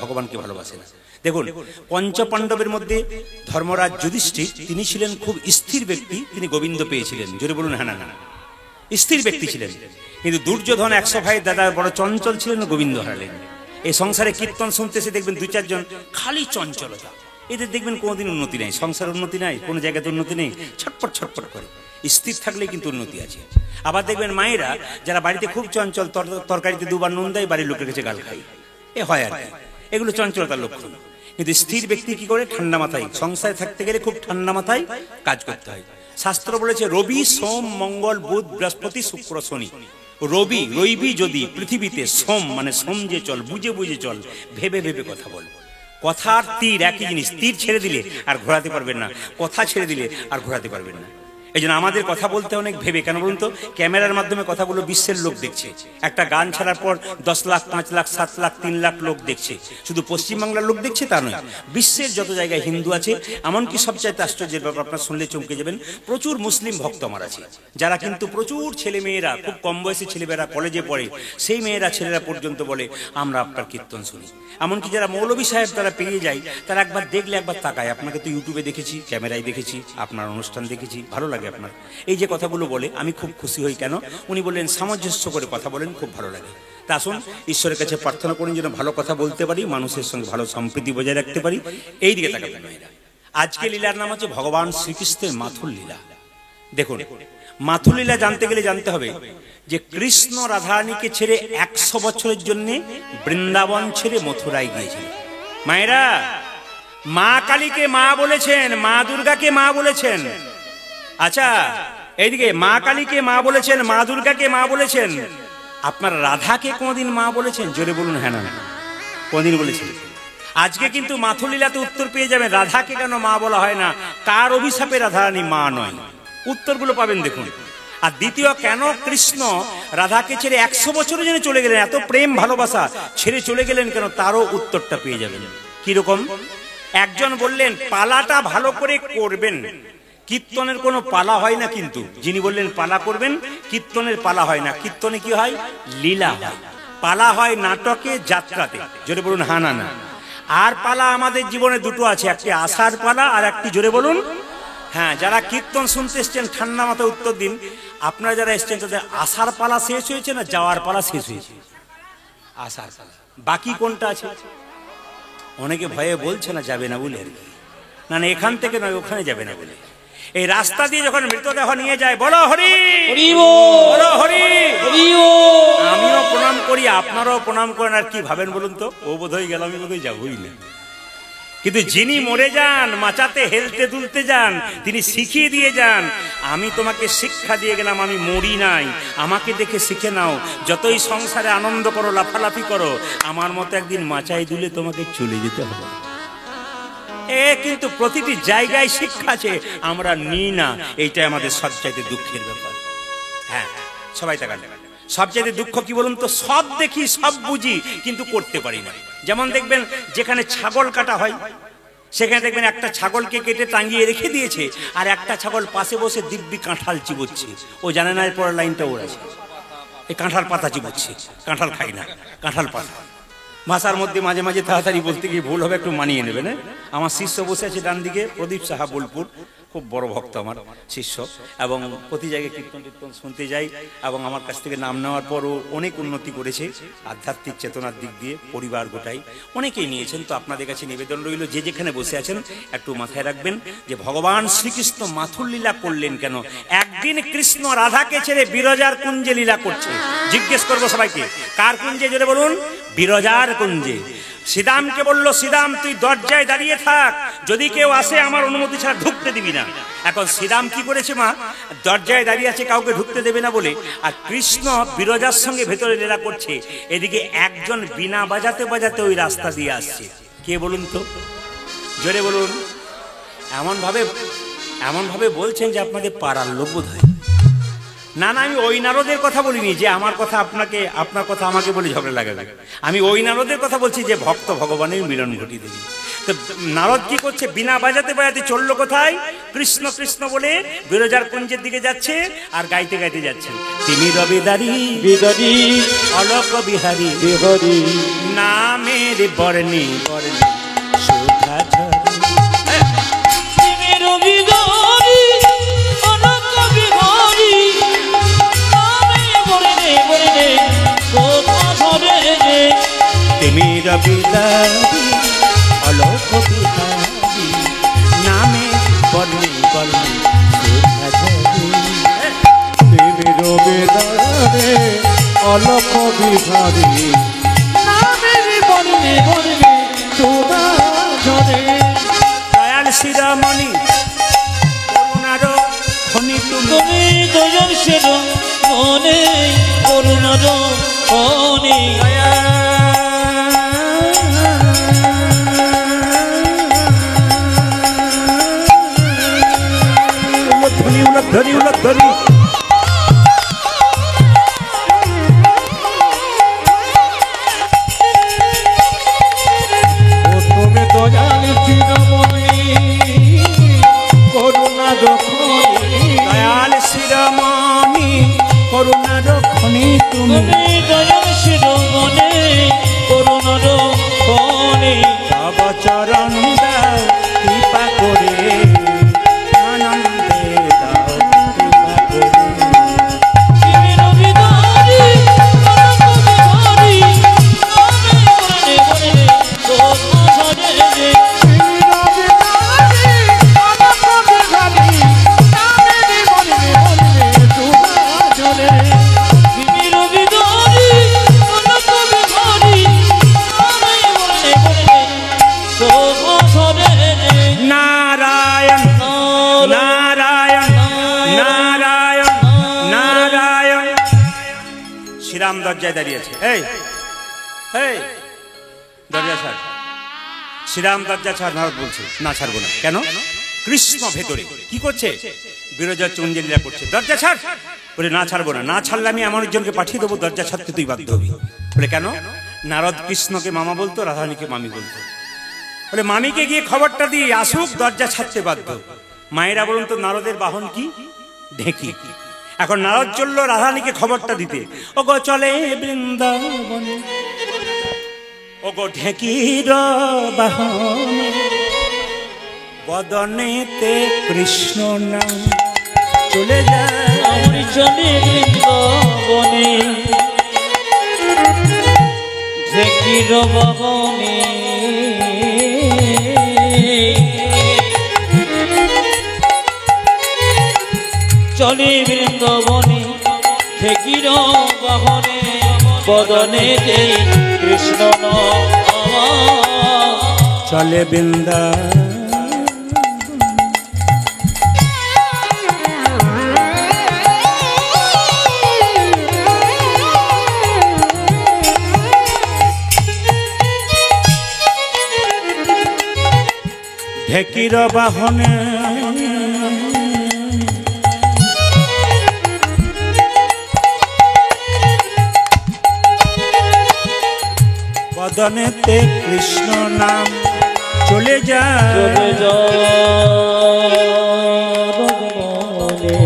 ভগবানকে ভালোবাসে না। দেখুন, পঞ্চপাণ্ডবের মধ্যে ধর্মরাজ যুধিষ্ঠির, তিনি ছিলেন খুব স্থির ব্যক্তি, তিনি গোবিন্দ পেয়েছিলেন। জোরে বলুন হ্যাঁ না না। স্থির ব্যক্তি ছিলেন। কিন্তু দুর্যোধন 100 ভাই দাদা বড় চঞ্চল ছিলেন, গোবিন্দ হারালেন। এই সংসারে কীর্তন শুনতে এসে দেখবেন 2-4 জন খালি চঞ্চলতা, এদের দেখবেন কোনোদিন উন্নতি নেই, সংসার উন্নতি নাই, কোনো জায়গাতে উন্নতি নেই, ছটপট ছটপট করে। স্থির থাকলেই কিন্তু উন্নতি আছে। আবার দেখবেন মায়েরা যারা বাড়িতে খুব চঞ্চল, তরকারিতে 2 বার নুন দেয়, বাড়ির লোকের কাছে গাল খাই, এ হয় আর কি, এগুলো চঞ্চলতার লক্ষণ। কিন্তু স্থির ব্যক্তি কি করে? ঠান্ডা মাথায় সংসারে থাকতে গেলে খুব ঠান্ডা মাথায় কাজ করতে হয়। শাস্ত্র বলেছে রবি, সোম, মঙ্গল, বুধ, বৃহস্পতি, শুক্র, শনি। রবি যদি পৃথিবীতে, সোম মানে সমঝে চল, বুঝে বুঝে চল, ভেবে ভেবে কথা বল। কথার তীর একই জিনিস, তীর ছেড়ে দিলে আর ঘোরাতে পারবেন না, কথা ছেড়ে দিলে আর ঘোরাতে পারবেন না। এই জন্য আমাদের কথা বলতে অনেক ভেবে, কেন বলুন তো? ক্যামেরার মাধ্যমে কথাগুলো বিশ্বের লোক দেখছে। একটা গান ছাড়ার পর 10 লাখ, 5 লাখ, 7 লাখ, 3 লাখ লোক দেখছে। শুধু পশ্চিমবাংলার লোক দেখছে তা নয়, বিশ্বের যত জায়গায় হিন্দু আছে, এমনকি সবচাইতে আশ্চর্যের ব্যাপার, আপনার শুনলে চমকে যাবেন, প্রচুর মুসলিম ভক্ত আমার আছে, যারা কিন্তু প্রচুর ছেলে মেয়েরা, খুব কম বয়সী ছেলেমেয়েরা কলেজে পড়ে, সেই মেয়েরা ছেলেরা পর্যন্ত বলে আমরা আপনার কীর্তন শুনি। এমনকি যারা মৌলভী সাহেব তারা পেরিয়ে যায়, তারা একবার দেখলে একবার তাকায়, আপনাকে তো ইউটিউবে দেখেছি, ক্যামেরায় দেখেছি, আপনার অনুষ্ঠান দেখেছি, ভালো লাগে আপনার এই যে কথাগুলো বলে, আমি খুব খুশি হই। কেন? উনি বললেন সামঞ্জস্য করে কথা বলেন, খুব ভালো লাগে। তা আসুন ঈশ্বরের কাছে প্রার্থনা করুন যেন ভালো কথা বলতে পারি, মানুষের সঙ্গে ভালো সম্প্রীতি বজায় রাখতে পারি। এই দিকে তাকাবেন। আজকে লীলার নাম হচ্ছে ভগবান শ্রীকৃষ্ণের মাথুর লীলা। দেখুন, মাথুর লীলা জানতে গেলে জানতে হবে যে কৃষ্ণ রাধারানীকে ছেড়ে 100 বছরের জন্য বৃন্দাবন ছেড়ে মথুরায় গিয়েছিলেন। মায়েরা, মা কালীকে মা বলেছেন, মা দুর্গাকে মা বলেছেন। আচ্ছা, এইদিকে মা কালীকে মা বলেছেন, মা দুর্গাকে মা বলেছেন, আপনার রাধাকে কোনদিন মা বলেছেন? জোরে বলুন হ্যাঁ না। কোনদিন বলেছেন? আজকে কিন্তু মাথুর লীলাতে উত্তর পেয়ে যাবেন, রাধাকে কেন মা বলা হয় না, কার অভিশাপে রাধারানী মা নয়, উত্তরগুলো পাবেন দেখুন। আর দ্বিতীয়, কেন কৃষ্ণ রাধাকে ছেড়ে 100 বছরের জন্য চলে গেলেন, এত প্রেম ভালোবাসা ছেড়ে চলে গেলেন কেন, তারও উত্তরটা পেয়ে যাবেন। কিরকম? একজন বললেন পালাটা ভালো করে করবেন, কীর্তনের কোনো পালা হয় না, কিন্তু যিনি বললেন পালা করবেন, কীর্তনের পালা হয় না। কীর্তনে কি হয়? লীলা হয়। পালা হয় নাটকে, যাত্রাতে। জোরে বলুন হ্যাঁ না না। আর পালা আমাদের জীবনে দুটো আছে, একটি আসার পালা আর একটি, জোরে বলুন হ্যাঁ। যারা কীর্তন শুনতে এসছেন ঠান্ডা মাথায় উত্তর দিন, আপনারা যারা এসছেন তাদের আসার পালা শেষ হয়েছে না যাওয়ার পালা শেষ হয়েছে? আসার পালা। বাকি কোনটা আছে? অনেকে ভয়ে বলছে না যাবে না বলে, না না এখান থেকে নয় ওখানে যাবে না বলে। এই রাস্তা দিয়ে যখন মৃতদেহ নিয়ে যায়, বলো হরি বলো হরি, আমিও প্রণাম করি, আপনারাও প্রণাম করেন। আর কি ভাবেন বলুন তো? ও বোধহয় গেল, আমি বোধহয় যাবই না। কিন্তু যিনি মরে যান, মাচাতে হেলতে দুলতে যান, তিনি শিখিয়ে দিয়ে যান, আমি তোমাকে শিক্ষা দিয়ে গেলাম, আমি মরি নাই, আমাকে দেখে শিখে নাও। যতই সংসারে আনন্দ করো, লাফালাফি করো, আমার মতো একদিন মাচায় দুলে তোমাকে চলে যেতে হবে। কিন্তু প্রতিটি জায়গায় শিক্ষা আছে, আমরা নিই না, এইটাই আমাদের সবচাইতে দুঃখের ব্যাপার। হ্যাঁ, সবাই তাকান। সবচেয়ে দুঃখ কি বলুন তো, সব দেখি সব বুঝি কিন্তু করতে পারি না। যেমন দেখবেন যেখানে ছাগল কাটা হয় সেখানে দেখবেন একটা ছাগলকে কেটে টাঙ্গিয়ে রেখে দিয়েছে, আর একটা ছাগল পাশে বসে দিব্যি কাঁঠাল চিবোচ্ছে। ও জানে না এর পরের লাইনটা ওর আছে, এই কাঁঠাল পাতা চিবোচ্ছে। কাঁঠাল খাই না, কাঁঠাল পাতা। ভাষার মধ্যে মাঝে মাঝে তাড়াতাড়ি বলতে গিয়ে ভুল হবে, একটু মানিয়ে নেবেন। আমার শিষ্য বসে আছে ডান দিকে, প্রদীপ সাহা বোলপুর, খুব বড় ভক্ত আমার শিষ্য, এবং প্রতি জায়গায় কীর্তন টীর্তন শুনতে যাই, এবং আমার কাছ থেকে নাম নেওয়ার পরও অনেক উন্নতি করেছে আধ্যাত্মিক চেতনার দিক দিয়ে। পরিবার গোটাই অনেকেই নিয়েছেন। তো আপনাদের কাছে নিবেদন রইল, যে যেখানে বসে আছেন একটু মাথায় রাখবেন যে ভগবান শ্রীকৃষ্ণ মাথুর লীলা করলেন কেন। একদিন কৃষ্ণ রাধাকে ছেড়ে বিরজার কুঞ্জে লীলা করছে। জিজ্ঞেস করবো সবাইকে, কার কুঞ্জে? জোরে বলুন। বিরজার কুঞ্জে। শ্রীদামকে বলল, শ্রীদাম তুই দরজায় দাঁড়িয়ে থাক, যদি কেউ আসে আমার অনুমতি ছাড়া ঢুকতে দিবি না। এখন শ্রীদাম কি করেছে মা, দরজায় দাঁড়িয়ে আছে, কাউকে ঢুকতে দেবে না বলে, আর কৃষ্ণ বিরজার সঙ্গে ভেতরে লীলা করছে। এদিকে একজন বিনা বাজাতে বাজাতে ওই রাস্তা দিয়ে আসছে। কে বলুন তো? জোরে বলুন। এমন ভাবে বলছেন যে আপনাদের পাড়ার লোক বোধ হয়। না না, আমি ওই নারদের কথা বলিনি যে আমার কথা আপনাকে, আপনার কথা আমাকে বলে ঝগড়া লাগাবে। আমি ওই নারদের কথা বলছি যে ভক্ত ভগবানের মিলন ঘটিয়ে দেবে। তো নারদ কি করছে, বিনা বাজাতে বাজাতে চললো কোথায়? কৃষ্ণ কৃষ্ণ বলে বিরজার কুঞ্জের দিকে যাচ্ছে, আর গাইতে গাইতে যাচ্ছে, তিনি রবিদারি বিদারি অলোক বিহারী বিহারি নামের বর্ণে বর্ণে সুধা ঝরে। তুমি রবিদারি অলোক বিহারি নামে বর্ণে বর্ণে সুধা ঝরে। তুমি রবিদারি অলোক বিহারী নামে বর্ণে বর্ণে সুধা ঝরে। তুমি রবিদারে অলোক বিহারী নামের বর্ণে বর্ণে সুধা ঝরে। দয়াল শিরোমণি করুণার খনি তুমি। তুমি দয়াল শিরোমণি করুণার খনি। উলধ্বনি উলধ্বনি উলধ্বনি। তুমি দয়াল শিরোমণি করুণার খনি। দয়াল শিরোমণি করুণার খনি তুমি। তুমি দয়াল শিরোমণি করুণার খনি। তব চরণ দাও কৃপা করে, আনন্দে দাও কৃপা করে। তুমি রবিদারি অলোক বিহারী নামে বর্ণে বর্ণে সুধা ঝরে। তুমি রবিদারি অলোক বিহারী নামের বর্ণে বর্ণে সুধা ঝরে। তুমি রবিদারি অলোক বিহারী নামে বর্ণে বর্ণে সুধা ঝরে। নারায়ণ নারায়ণ নারায়ণ নারায়ণ। শ্রীরাম দরজায় দাঁড়িয়েছে। এই এই দরজা ছাড়। শ্রীরাম দরজা ছাড়। নারদ বলছে না, ছাড়বো না। কেন? কৃষ্ণ ভেতরে কি করছে? বিরজা কুঞ্জে লীলা করছে। দরজা ছাড়। বলে না, ছাড়বো না। না ছাড়লে আমি এমন একজনকে পাঠিয়ে দেবো, দরজা ছাড়তে তুই বাধ্য হবি। বলে কেন? নারদ কৃষ্ণকে মামা বলতো, রাধারানীকে মামি বলতো। বলে মামিকে গিয়ে খবরটা দিয়ে আসুক, দরজা ছাড়তে বাধ্য। মায়েরা বলুন তো, নারদের বাহন কি? ঢেঁকি। এখন নারদ চললো রাধারানীকে খবরটা দিতে। ও গো চলে বৃন্দাবনে, ও গো ঢেঁকির বাহনে, বদনেতে কৃষ্ণ নাম চলে যায়। আমার চলে বৃন্দাবনে ঢেঁকির বাহনে। চলে বৃন্দাবনে ঢেঁকির বাহনে, বদনে কৃষ্ণ নাম চলে বৃন্দা। ঢেকির বাহনে বদনেতে কৃষ্ণ নাম চলে যায়। চলে যায় ভগবানে।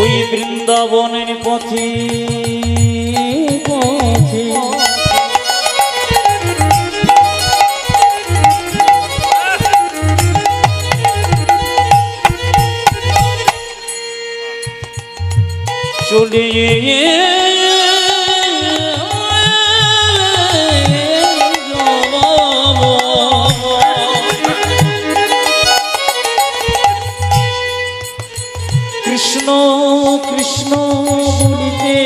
ওই বৃন্দাবনের পথে পথে চলে কৃষ্ণ কৃষ্ণ বলিতে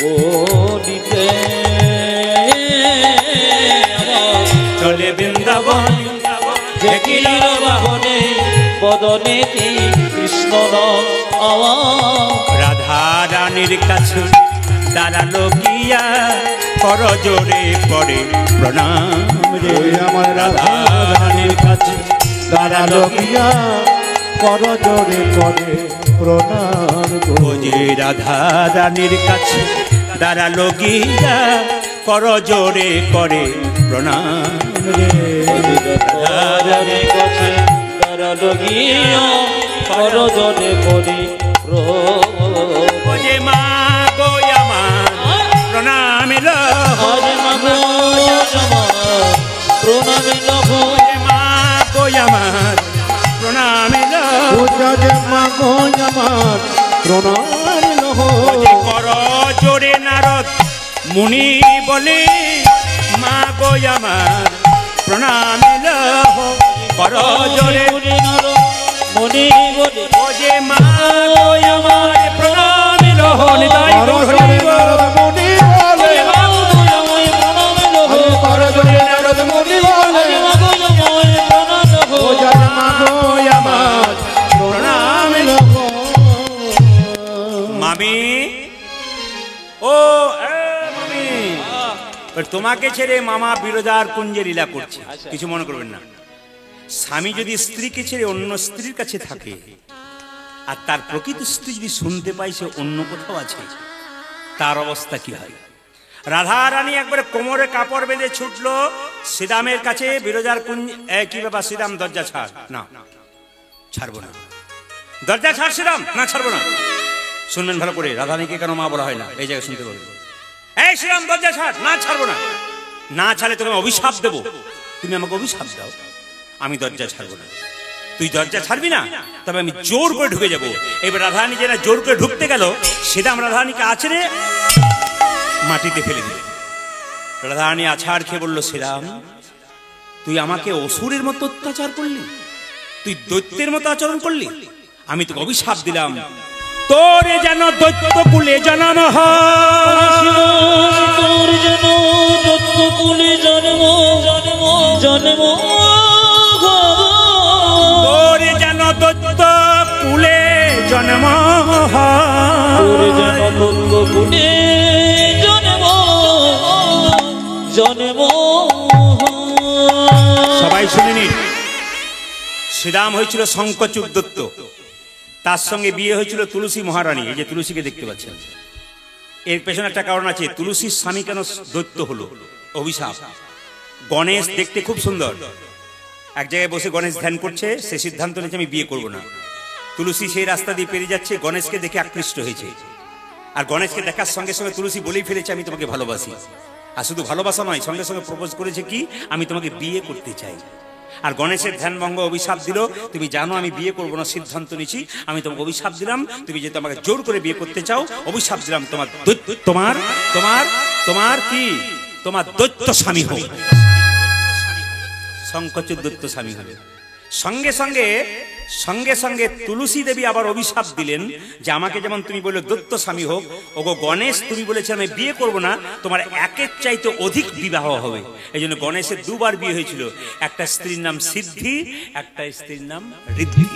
বলিতে চলে বৃন্দাবন দেখিল বাহনে বদনে কৃষ্ণ রাধা রানীর কাছে দাঁড়ালো গিয়া কর জোরে করে প্রণাম রে। ওই আমার রাধা রানীর কাছে দাঁড়ালো গিয়া কর জোরে করে প্রণাম গো। ও যে রাধা রানীর কাছে দাঁড়ালো গিয়া কর জোরে করে প্রণাম রে। রাধারে কাছে দাঁড়ালো গিয়া কর জোরে করে ও যে মা গো আমার প্রণাম লো। হরে মাগো প্রণামী লভ ও যে মা গো আমার প্রণাম লো। পূজা যে মাগো আমার প্রণাম লহ। ও যে কর জোরে নারদ মুনি বলে মা গো আমার প্রণাম লো। কর জোরে মনে বলে ও যে মা গো আমার প্রণাম লো। নিতাই কর গৌর জোরে হরি বল। নারদ মুনি বলে, আরে কর জোরে নারদ মুনি বলে, পূজা যে মাগো আমার প্রণাম লহ। মামি ও মামি, তোমাকে ছেড়ে মামা বিরজার কুঞ্জে লীলা করছে, কিছু মনে করবেন না। স্বামী যদি স্ত্রীকে ছেড়ে অন্য স্ত্রীর কাছে থাকে আর তার প্রকৃত স্ত্রী যদি শুনতে পায় সে অন্য কোথাও আছে, তার অবস্থা কি হয়? রাধা রানী একবারে কোমরে কাপড় বেঁধে ছুটলো শ্রীরামের কাছে বিরজার কুঞ্জ। কি ব্যাপার শ্রীরাম, দরজা ছাড়। না, ছাড়বো না। দরজা ছাড় শ্রীরাম। না, ছাড়বো না। শুনবেন ভালো করে, রাধারানীকে কেন মা বলা হয় না এই জায়গায় শুনতে পারবেন। এই শ্রীরাম দরজা ছাড়। না, ছাড়বো না। না ছাড়লে তোকে অভিশাপ দেবো। তুমি আমাকে অভিশাপ দাও, আমি দরজা ছাড়বো না। তুই দরজা ছাড়বি না, তবে আমি জোর করে ঢুকে যাবো। এবার রাধারানী যেটা জোর করে ঢুকতে গেল, শ্রীরাম রাধারানীকে আছড়ে মাটিতে ফেলে দিল। রাধারানী আছাড় খেয়ে বলল, শ্রীরাম তুই আমাকে অসুরের মতো অত্যাচার করলি, তুই দৈত্যের মতো আচরণ করলি। আমি তোকে অভিশাপ দিলাম, তোরে যেন দৈত্য কুলে জন্ম হয়। তোর যেন দত্ত কুলে জন্ম জন্ম জন্ম তোরে যেন দৈত্য কুলে জন্ম তোর যেন হয়। দত্ত কুলে জন্ম জন্ম সবাই শুনে নিন, শ্রীরাম হয়েছিল শঙ্কচূড় দত্ত, তার সঙ্গে বিয়ে হয়েছিল তুলসী মহারানী। এই যে তুলসীকে দেখতে পাচ্ছেন, এর পেছনে একটা কারণ আছে। তুলসীর স্বামী কেন দৈত্য হলো? অভিশাপ। গণেশ দেখতে খুব সুন্দর, এক জায়গায় বসে গণেশ ধ্যান করছে, সে সিদ্ধান্ত নিয়েছে আমি বিয়ে করব না। তুলসী সেই রাস্তা দিয়ে পেরিয়ে যাচ্ছে, গণেশকে দেখে আকৃষ্ট হয়েছে। আর গণেশকে দেখার সঙ্গে সঙ্গে তুলসী বলেই ফেলেছে আমি তোমাকে ভালোবাসি। আর শুধু ভালোবাসা নয়, সঙ্গে সঙ্গে প্রপোজ করেছে কি, আমি তোমাকে বিয়ে করতে চাই। আর গণেশের ধ্যানভঙ্গ, অভিশাপ দিল, তুমি জানো আমি বিয়ে করবো না, সিদ্ধান্ত নিয়েছি। আমি তোমাকে অভিশাপ দিলাম, তুমি যেহেতু আমাকে জোর করে বিয়ে করতে চাও, অভিশাপ দিলাম তোমার তোমার তোমার তোমার কি তোমার দৈত্য স্বামী হোক। শঙ্কচূড় দৈত্য স্বামী হবে। সঙ্গে সঙ্গে সঙ্গে সঙ্গে তুলসী দেবী আবার অভিশাপ দিলেন যে আমাকে যেমন তুমি বললে দৈত্য স্বামী হোক, ওগো গণেশ তুমি বলেছে আমি বিয়ে করব না, তোমার একের চাইতে অধিক বিবাহ হবে। এই জন্য গণেশের দুবার বিয়ে হয়েছিল, একটা স্ত্রীর নাম সিদ্ধি, একটা স্ত্রীর নাম ঋদ্ধি।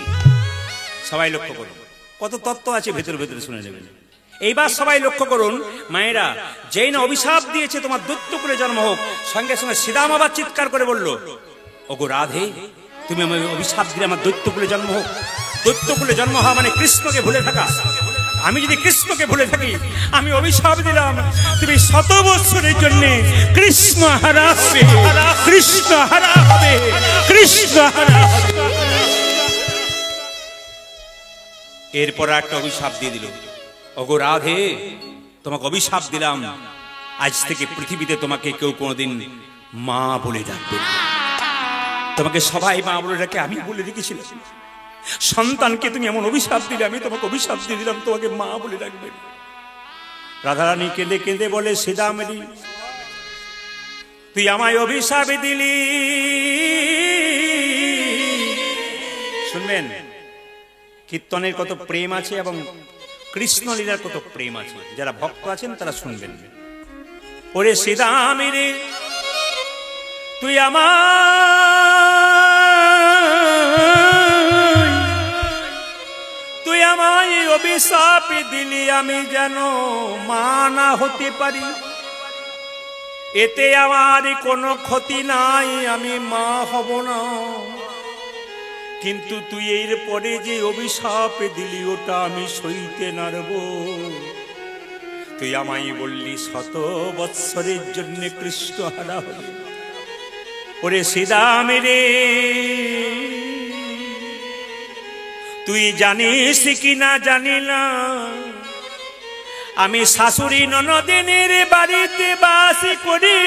সবাই লক্ষ্য করুন, কত তত্ত্ব আছে ভেতরে ভেতরে, শুনে নেবেন। এইবার সবাই লক্ষ্য করুন, মায়েরা, যেই না অভিশাপ দিয়েছে তোমার দৈত্য করে জন্ম হোক, সঙ্গে সঙ্গে শ্রীরাম আবার চিৎকার করে বলল, ওগো রাধে, তুমি আমাকে অভিশাপ দিলে আমার দৈত্যকুলে জন্ম হোক। দৈত্যকুলে জন্ম হওয়া মানে কৃষ্ণকে ভুলে থাকা। আমি যদি কৃষ্ণকে ভুলে থাকি, আমি অভিশাপ দিলাম তুমি 100 বছরের জন্য কৃষ্ণ হারা হবে, কৃষ্ণ হারা হবে, কৃষ্ণ হারা হবে। এরপর একটা অভিশাপ দিয়ে দিল, ওগো রাধে, তোমাকে অভিশাপ দিলাম, আজ থেকে পৃথিবীতে তোমাকে কেউ কোনোদিন মা বলে ডাকবে না। তোমাকে সবাই মা বলে ডাকে, আমি বলে রেখেছিলাম সন্তানকে তুমি এমন অভিশাপ দিলে, আমি তোমাকে অভিশাপ দিয়ে দিলাম তোমাকে মা বলে ডাকবে। রাধারানী কেঁদে কেঁদে বলে, সীতামণি তুই আমায় অভিশাপ দিলি। শুনবেন কীর্তনের কত প্রেম আছে এবং কৃষ্ণ লীলার কত প্রেম আছে, যারা ভক্ত আছেন তারা শুনবেন। ওরে সীতামণি তুই আমায় অভিশাপ দিলি, আমি যেন মা না হতে পারি। এতে আমার কোনো ক্ষতি নাই, আমি মা হব না। কিন্তু তুই এর পরে যে অভিশাপ দিলি ওটা আমি সইতে নারব। তুই আমায় বললি 100 বৎসরের জন্য কৃষ্ণ হারা হবে। ওরে সীতামণি তুই জানিস কি না জানি না, আমি শাশুড়ি ননদিনের বাড়িতে বাস করি।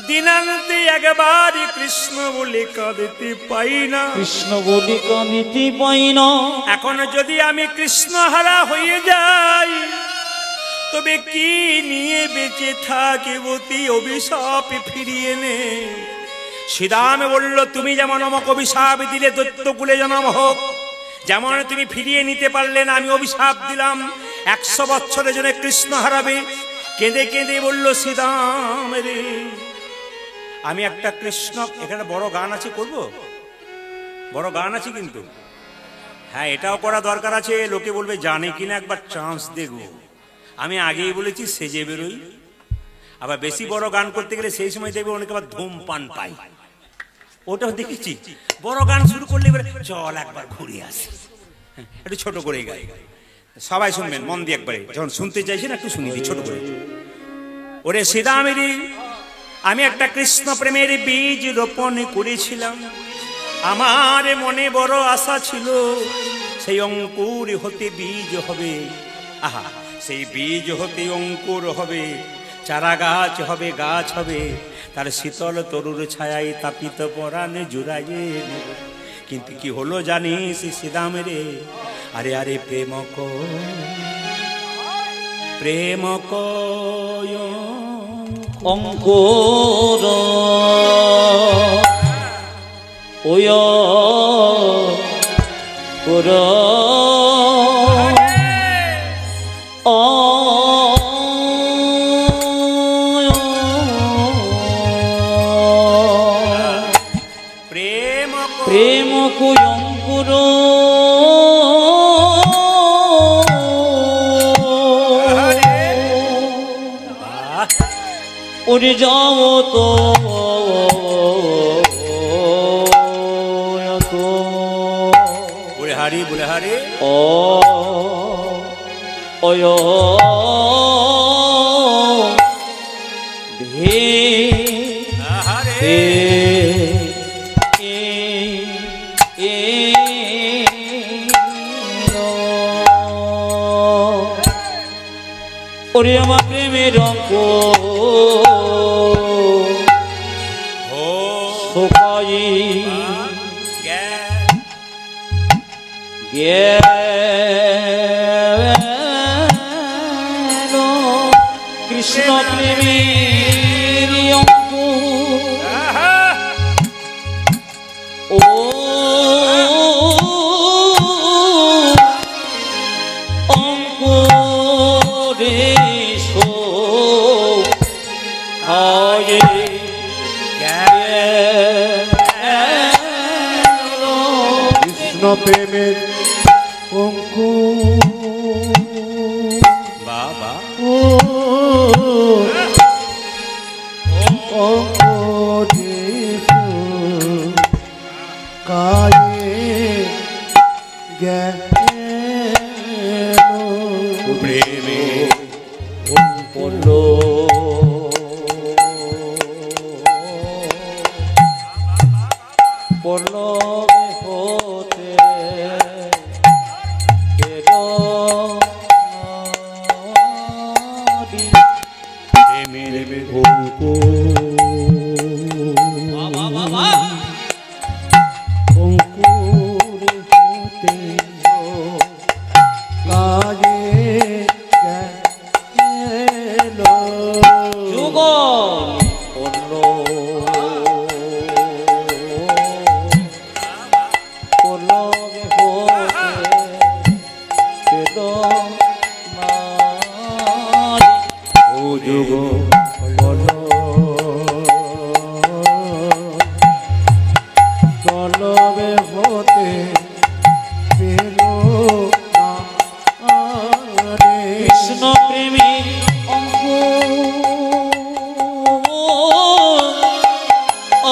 দিনান্তে একবার কৃষ্ণ বলে কাঁদতে পাই না, কৃষ্ণ বলে কাঁদতে পাই না। এখন যদি আমি কৃষ্ণ হারা হয়ে যাই, তবে কি নিয়ে বেঁচে থাকিবতী, অভিশাপ ফিরিয়ে নে। শ্রীরাম বলল, তুমি যেমন আমাকে অভিশাপ দিলে দৈত্যকুলে জন্ম হোক, যেমন তুমি ফিরিয়ে নিতে পারলে না, আমি অভিশাপ দিলাম 100 বছরের জন্য কৃষ্ণ হারাবে। কেঁদে কেঁদে বলল, শ্রীরাম রে আমি একটা কৃষ্ণ, এখানে বড় গান আছে, করব বড় গান আছে কিন্তু, হ্যাঁ এটাও করা দরকার আছে। লোকে বলবে জানে কিনা, একবার চান্স দেখবো। আমি আগেই বলেছি সেজে বেরোই। আবার বেশি বড় গান করতে গেলে সেই সময় দেখবে অনেকে আবার ধূমপান পাই, ওটাও দেখেছি। বড় গান শুরু করলে এবারে চল একবার ঘুরে আসি, একটু ছোট করে গাই। সবাই শুনবেন মন দিয়ে একবারে, যখন শুনতে চাইছেন একটু শুনিয়ে দিই ছোট করে। ওরে সীতামণি আমি একটা কৃষ্ণ প্রেমের বীজ রোপণ করেছিলাম। আমার মনে বড় আশা ছিল সেই অঙ্কুর হতে বীজ হবে। আহা, সেই বীজ হতে অঙ্কুর হবে, চারা গাছ হবে, গাছ হবে, তার শীতল তরুর ছায়ায় তাপিত পরাণ জুড়াইয়ে নেব। কিন্তু কি হলো জানিস সীতামণি, আরে আরে প্রেম কয় অঙ্কুর ওয় পুর প্রেম কুয়ঙ্কুর উড়ে যাও তো বুড়ে হারি ও ওয় ভে ওরে আমার প্রেমের অঙ্ক সোখাই কৃষ্ণ প্রেমের অঙ্ক ও কৃষ্ণ প্রেমের অঙ্কু বাবা অঙ্কুর দেশো কায়ে গেল প্রেমে পড়ল পড়ল হতে প্রেমের অঙ্কুরে হতে কাজে গেল যুগল পড়ল পড়ল হতে পেল ও যুগ বলো চলবে হতে পেল না রে কৃষ্ণ প্রেমী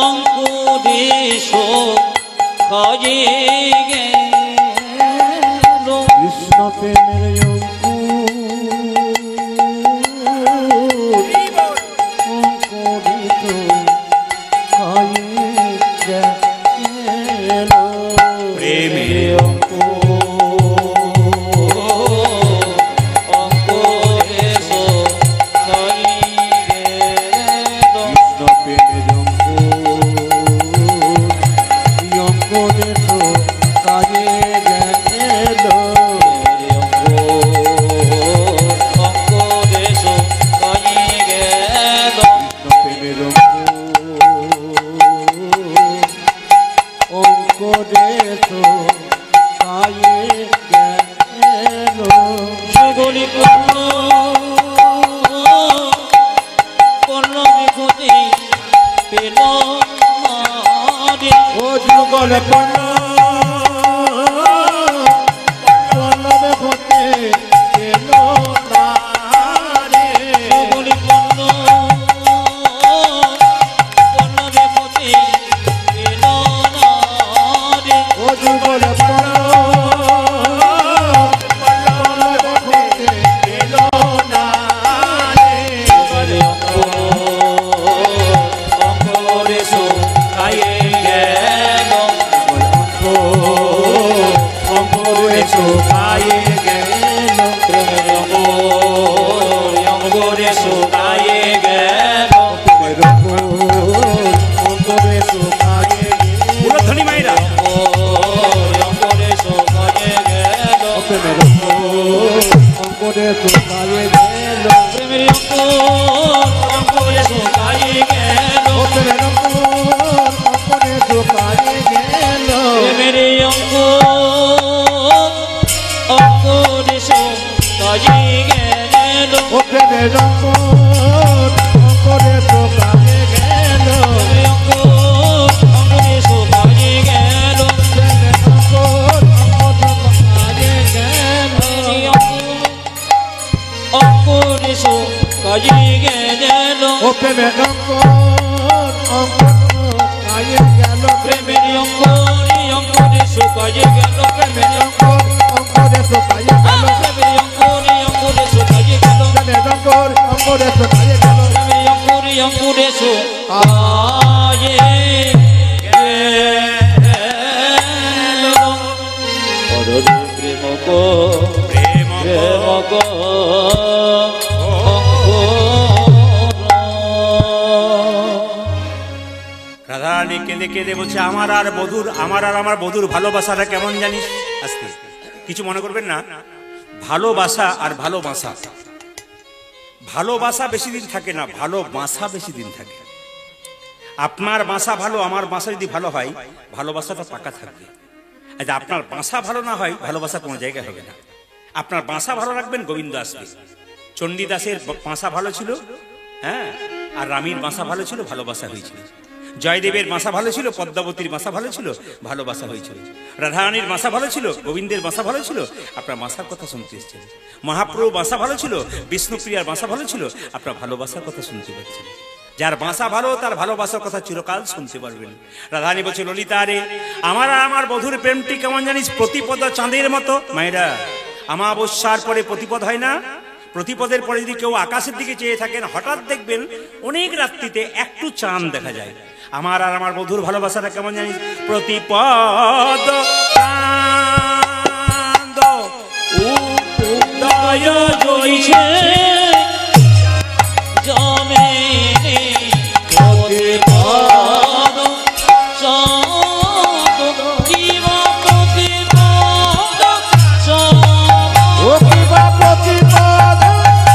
অঙ্কুরেশ কাজে গেল কৃষ্ণ প্রেমের অঙ্কুরিত কায়ে গেল প্রেমের অঙ্কুরেশ কাজে গেল কৃষ্ণ প্রেমের অঙ্কুরিত কায়ে গেল অঙ্কুরেশ কাজে গেল অঙ্কুরেশ কায়ে গেল সেগুলি পূর্ণ পল্লবী খুঁজে পেল ও যুগল পল্লবে হতে পেল না রে সেগুলি পূর্ণ পল্লবী খুঁজে পেল ও যুগল পল্লবে হতে পেল না রে অঙ্কুরেশ কায়ে গেল অঙ্কুরেশ কায়ে গেল প্রেমের অঙ্কুরেশ কায়ে গেল অঙ্কুরেশ কায়ে পুরোধ্বনি মাইরা অঙ্কুরেশ কায়ে গেল অঙ্কুরেশ কায়ে গেল প্রেমের অঙ্কুরেশ কায়ে গেল অঙ্কুরেশ কায়ে গেল প্রেমের অঙ্কুরেশ কায়ে গেল প্রেমের অঙ্কুরেশ কায়ে গেল অঙ্কুরেশ কায়ে গেল প্রেমের অঙ্কুরেশ কায়ে গেল অঙ্কুরেশ কায়ে গেল ও প্রেমের কায়ে গেল প্রেমের অঙ্কুরেশ কায়ে গেল প্রেমের অঙ্কুরেশ কায়ে গেল প্রেমের অঙ্কুরেশ কায়ে গেল প্রেমের অঙ্কুরেশ কায়ে গেল প্রেমের অঙ্কুরেশ কায়ে গেল অররে প্রেমক প্রেমক রাধারানী কেঁদে কেঁদে বলছে আমার আর আমার বধুর ভালোবাসাটা কেমন জানিস? আজকে কিছু মনে করবেন না, ভালোবাসা আর ভালোবাসা, ভালোবাসা বেশি দিন থাকে না, ভালোবাসা বেশি দিন থাকে। আপনার বাসা ভালো, আমার বাসা যদি ভালো হয়, ভালোবাসাটা পাকা থাকবে। আচ্ছা, আপনার বাসা ভালো না হয়, ভালোবাসা কোনো জায়গায় হবে না। আপনার বাসা ভালো রাখবেন, গোবিন্দ আসবে। চণ্ডীদাসের বাসা ভালো ছিল, হ্যাঁ, আর রামীর বাসা ভালো ছিল, ভালোবাসা হয়েছিল। জয়দেবের বাসা ভালো ছিল, পদ্মাবতীর বাসা ভালো ছিল, ভালোবাসা হয়েছিল। রাধারানীর বাসা ভালো ছিল, গোবিন্দের বাসা ভালো ছিল, আপনার বাসার কথা শুনতে এসেছেন। মহাপ্রভু বাসা ভালো ছিল, বিষ্ণুপ্রিয়ার বাসা ভালো ছিল, আপনার ভালোবাসার কথা শুনতে পাচ্ছেন। যার বাসা ভালো তার ভালোবাসার কথা চিরকাল শুনতে পারবেন। রাধারানী বলছে, ললিতা রে, আমার আর আমার বধুর প্রেমটি কেমন জানিস, প্রতিপদ চাঁদের মতো। মায়েরা, অমাবস্যার পরে প্রতিপদ হয় না? প্রতিপদের পরে যদি কেউ আকাশের দিকে চেয়ে থাকেন, হঠাৎ দেখবেন অনেক রাত্রিতে একটু চাঁদ দেখা যায়। আমার আর আমার বধুর ভালোবাসাটা কেমন জানিস, প্রতিপদ চাঁদ উদয় জইছে জমে প্রতিপদ চাঁদ, কিবা প্রতিপদ চাঁদ, ও কিবা প্রতিপদ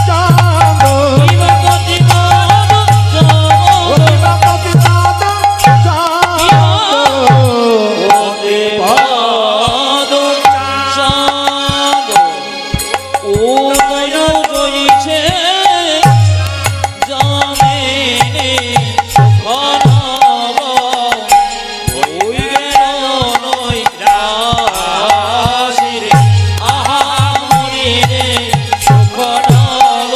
চাঁদ, কিবা প্রতিপদ ও চাঁদ, কিবা প্রতিপদ চাঁদ, প্রতিপদ চাঁদ উদয় জইছে জমে ঘনব, ওই গেল নই রাশি রে, আহা মরি রে ঘনব,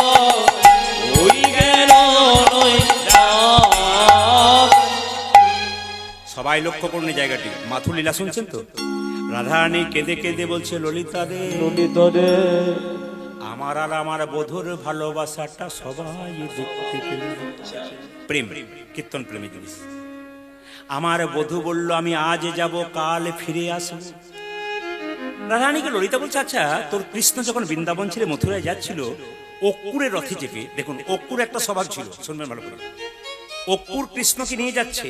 ওই গেল নই রাশ। সবাই লক্ষ্য করুন এই জায়গাটি। মাথুলীলা শুনছেন তো? রাধারানী কেঁদে কেঁদে বলছে, ললিতা রে, আমার আর আমার বধুর ভালোবাসাটা সবাই দেখতে পেল। প্রেম, কীর্তন প্রেমী জিনিস। আমার বধূ বলল, আমি আজ যাব, কাল ফিরে আসবো। রাধারানীকে ললিতা বলছে, আচ্ছা তোর কৃষ্ণ যখন বৃন্দাবন ছেড়ে মথুরায় যাচ্ছিল, অক্কুরের রথে চেপে, দেখুন অক্কুর একটা স্বভাব ছিল, শুনবেন ভালো করে। অক্কুর কৃষ্ণকে নিয়ে যাচ্ছে,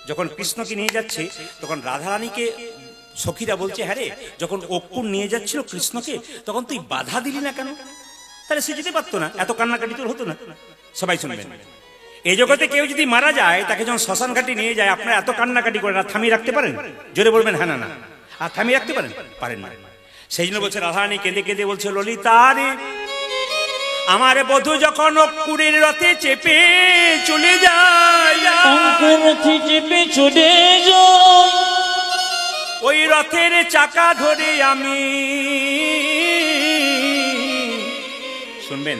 যখন কৃষ্ণকে নিয়ে যাচ্ছে তখন রাধারানীকে সখীরা বলছে, হ্যাঁ রে, যখন অক্কুর নিয়ে যাচ্ছিল কৃষ্ণকে তখন তুই বাধা দিলি না কেন? তাহলে সে যেতে পারতো না, এত কান্নাকাটি তোর হতো না। সবাই শুনবেন, এই জগতে কেউ যদি মারা যায়, তাকে যখন শ্মশান ঘাটে নিয়ে যায়, আপনারা এত কান্নাকাটি করেন, আর থামিয়ে রাখতে পারেন? জোরে বলবেন হ্যাঁ না না। আর থামিয়ে রাখতে পারেন? পারেন না। সেই জন্য বলছে রাধারানী কেঁদে কেঁদে বলছে, ললিতা রে, আমার বধূ যখন অক্কুরের রথে চেপে চলে যায়, অঙ্কের রথে চেপে চলে যায়, ওই রথের চাকা ধরে আমি, শুনবেন,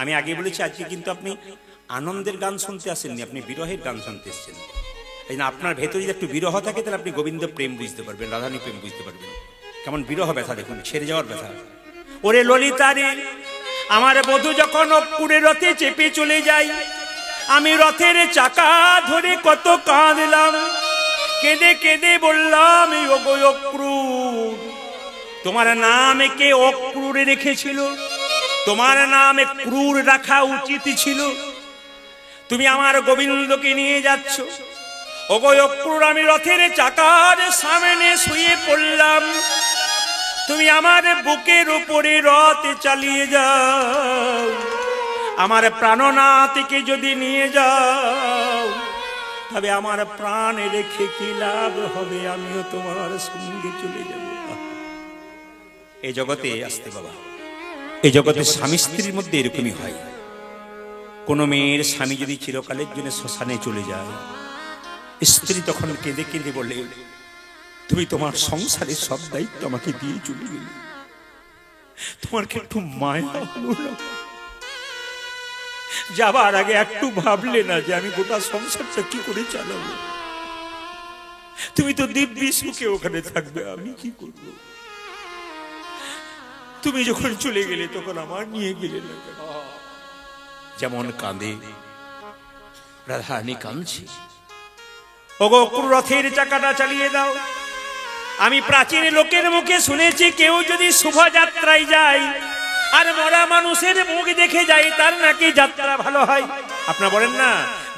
আমি আগে বলেছি আজকে কিন্তু আপনি আনন্দের গান শুনতে আসেননি, আপনি বিরহের গান শুনতে এসেছেন। এই না, আপনার ভেতরে যদি একটু বিরহ থাকে তাহলে আপনি গোবিন্দ প্রেম বুঝতে পারবেন, রাধারানী প্রেম বুঝতে পারবেন। কেমন বিরহ ব্যথা দেখুন, ছেড়ে যাওয়ার ব্যথা। ওরে ললিতা রে, আমার বধূ যখন অক্কুরের রথে চেপে চলে যাই, আমি রথের চাকা ধরে কত কাঁদলাম, কেঁদে কেঁদে বললাম, ওগো অক্রূর, তোমার নামে কে অক্রূরে রেখেছিল? তোমার নামে ক্রূর রাখা উচিত ছিল। তুমি আমার গোবিন্দকে নিয়ে যাচ্ছ, ওগো অক্রূর, আমি রথের চাকার সামনে শুয়ে পড়লাম, তুমি আমার বুকের উপরে রথ চালিয়ে যাও, আমার প্রাণনাথকে যদি নিয়ে যাও, তবে আমার প্রাণ রেখে কি লাভ হবে, আমিও তোমার সঙ্গে চলে যাব। এই জগতে আসতে বাবা, এই জগতে স্বামী স্ত্রীর মধ্যে এরকমই হয়। কোন মেয়ের স্বামী যদি চিরকালের জন্য শ্মশানে চলে যায়, স্ত্রী তখন কেঁদে কেঁদে বলে, তুমি তোমার সংসারের সব দায়িত্ব আমাকে দিয়ে চলে গেলে, তোমার কি একটু মায়া হলো না? যাবার আগে একটু ভাবলে না যে আমি গোটা সংসারটা কি করে চালাবো? তুমি তো দিব্যি সুখে ওখানে থাকবে, আমি কি করব? তুমি যখন চলে গেলে তখন আমার নিয়ে গেলে না কেন? যেমন কাঁদে রাধারানী কাঁদছে, ওগো রথের চাকাটা চালিয়ে দাও। আমি প্রাচীন লোকের মুখে শুনেছি, কেউ যদি শোভাযাত্রায় যায় আর মরা মানুষের মুখ দেখে যায়, তার নাকি যাত্রা ভালো হয়। আপনারা বলেন না,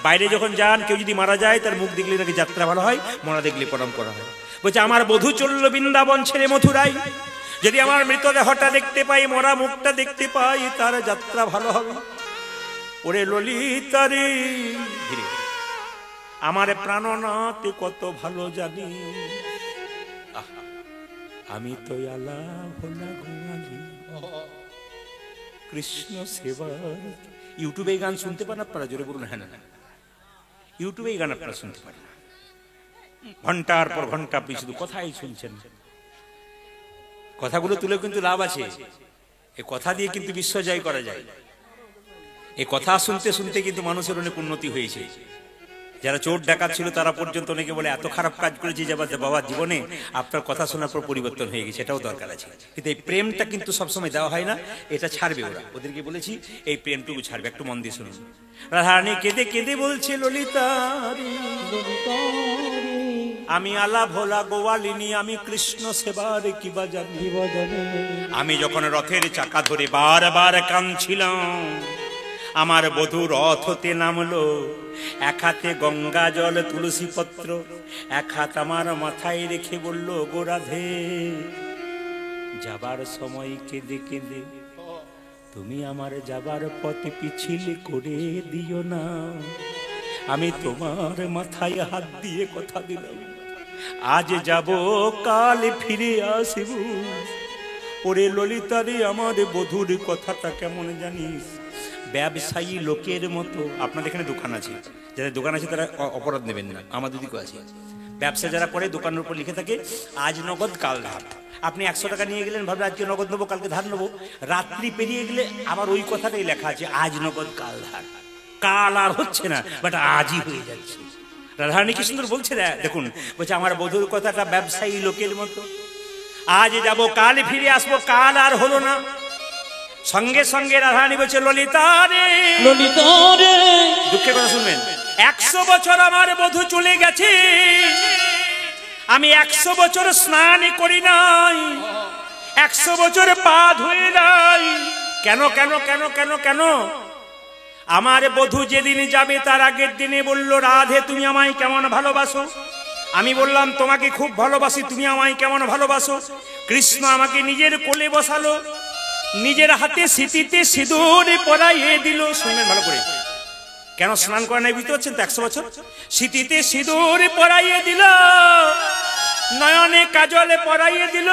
বাইরে যখন যান কেউ যদি মারা যায় তার মুখ দেখলে নাকি যাত্রা ভালো হয়, মরা দেখলে প্রণাম করা হয়। বলছে, আমার বধূ চলল বৃন্দাবন ছেড়ে মথুরায়, যদি আমার মৃতদেহটা দেখতে পাই, মরা মুখটা দেখতে পাই, তার যাত্রা ভালো হবে। ওরে ললিতা রে, আমার প্রাণনাথ কত ভালো জানি, আমি তো আলা ভোলা ঘুমালি কৃষ্ণ সেবার। ইউটিউবে গান শুনতে পান আপনারা? জোরে বলুন হ্যাঁ না। ইউটিউবে গান আপনারা শুনতে পারেন, ঘন্টার পর ঘন্টা আপনি শুধু কথাই শুনছেন। কথাগুলো তুলে কিন্তু লাভ আছে, এ কথা দিয়ে কিন্তু বিশ্ব জয় করা যায়। এই কথা শুনতে শুনতে কিন্তু মানুষের অনেক উন্নতি হয়েছে। যারা চোর ডাকাত ছিল তারা পর্যন্ত অনেকে বলে এত খারাপ কাজ করেছি যে বাবা জীবনে আপনার কথা শোনার পর পরিবর্তন হয়ে গেছে, এটাও দরকার আছে। কিন্তু এই প্রেমটা কিন্তু সবসময় দেওয়া হয় না, এটা ছাড়বে ওরা, ওদেরকে বলেছি এই প্রেমটুকু ছাড়বে। একটু মন দিয়ে শুনুন। রাধারানী কেঁদে কেঁদে বলছে, ললিতা আমি আলা ভোলা গোয়ালিনী, আমি কৃষ্ণ সেবার কিবা জানি। আমি যখন রথের চাকা ধরে বারবার কাঁদছিলাম, আমার বধূ রথ হতে নামলো, এক হাতে গঙ্গা জল তুলসী পত্র, এক হাত আমার মাথায় রেখে বলল, গো রাধে যাবার সময় কেঁদে কেঁদে তুমি আমার যাবার পথে পিছিল করে দিও না। আমি তোমার মাথায় হাত দিয়ে কথা দিলাম, আজ যাব কাল ফিরে আসব। ওরে ললিতা রে, আমার বধূর কথাটা কেমন জানিস? ব্যবসায়ী লোকের মতো। আপনাদের এখানে দোকান আছে, যাদের দোকান আছে তারা অপরাধ নেবেন না, আমাদের দিকেও আছে। ব্যবসা যারা করে দোকানের উপর লিখে থাকে আজ নগদ কাল ধার। আপনি 100 টাকা নিয়ে গেলেন, ভাবলেন আজকে নগদ নেবো কালকে ধার নেবো, রাত্রি পেরিয়ে গেলে আবার ওই কথাটাই লেখা আছে আজ নগদ কাল ধার। কাল আর হচ্ছে না, বাট আজই হয়ে যাচ্ছে। রাধারানী কি সুন্দর বলছে, দেখুন বলছে আমার বধূর কথাটা ব্যবসায়ী লোকের মতো, আজ যাব কাল ফিরে আসবো, কাল আর হলো না। সঙ্গে সঙ্গে রাধারানী বলছে, ললিতা রে, ললিতা রে, দুঃখের কথা শুনবেন, 100 বছর আমার বধূ চলে গেছে, আমি 100 বছর স্নান করি নাই, 100 বছর পা ধুয়ে নাই। কেন কেন কেন কেন কেন? আমার বধূ যেদিন যাবে তার আগের দিনে বলল, রাধে তুমি আমায় কেমন ভালোবাসো? আমি বললাম তোমাকে খুব ভালোবাসি, তুমি আমায় কেমন ভালোবাসো? কৃষ্ণ আমাকে নিজের কোলে বসালো, নিজের হাতে সিঁথিতে সিঁদুর পরাইয়ে দিল। শুনলেন ভালো করে, কেন স্নান করে নাই বুঝতে পারছেন তো? 100 বছর সিঁথিতে সিঁদুর পরাইয়ে দিল, নয়নে কাজলে পরাইয়ে দিল,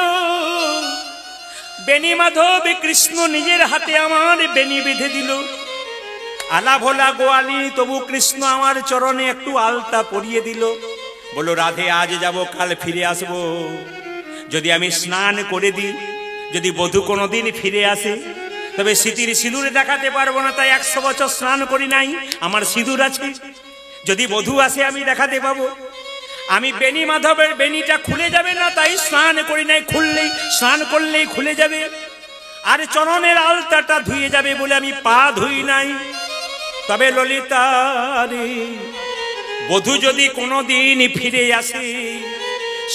বেনি মাধব কৃষ্ণ নিজের হাতে আমার বেনি বেঁধে দিল। আলা ভোলা গোয়ালি, তবু কৃষ্ণ আমার চরণে একটু আলতা পরিয়ে দিল। বলো রাধে আজ যাব কাল ফিরে আসব। যদি আমি স্নান করে দিই, যদি বধূ কোনোদিন ফিরে আসে, তবে স্মৃতির সিঁদুরে দেখাতে পারবো না, তাই 100 বছর স্নান করি নাই, আমার সিঁদুর আছে। যদি বধূ আসে আমি দেখাতে পাবো। আমি বেনি মাধবের বেনিটা খুলে যাবে না, তাই স্নান করি নাই, খুললেই স্নান করলেই খুলে যাবে। আর চরণের আলতাটা ধুয়ে যাবে বলে আমি পা ধুই নাই। তবে ললিতা রে, বধূ যদি কোনোদিন ফিরে আসে,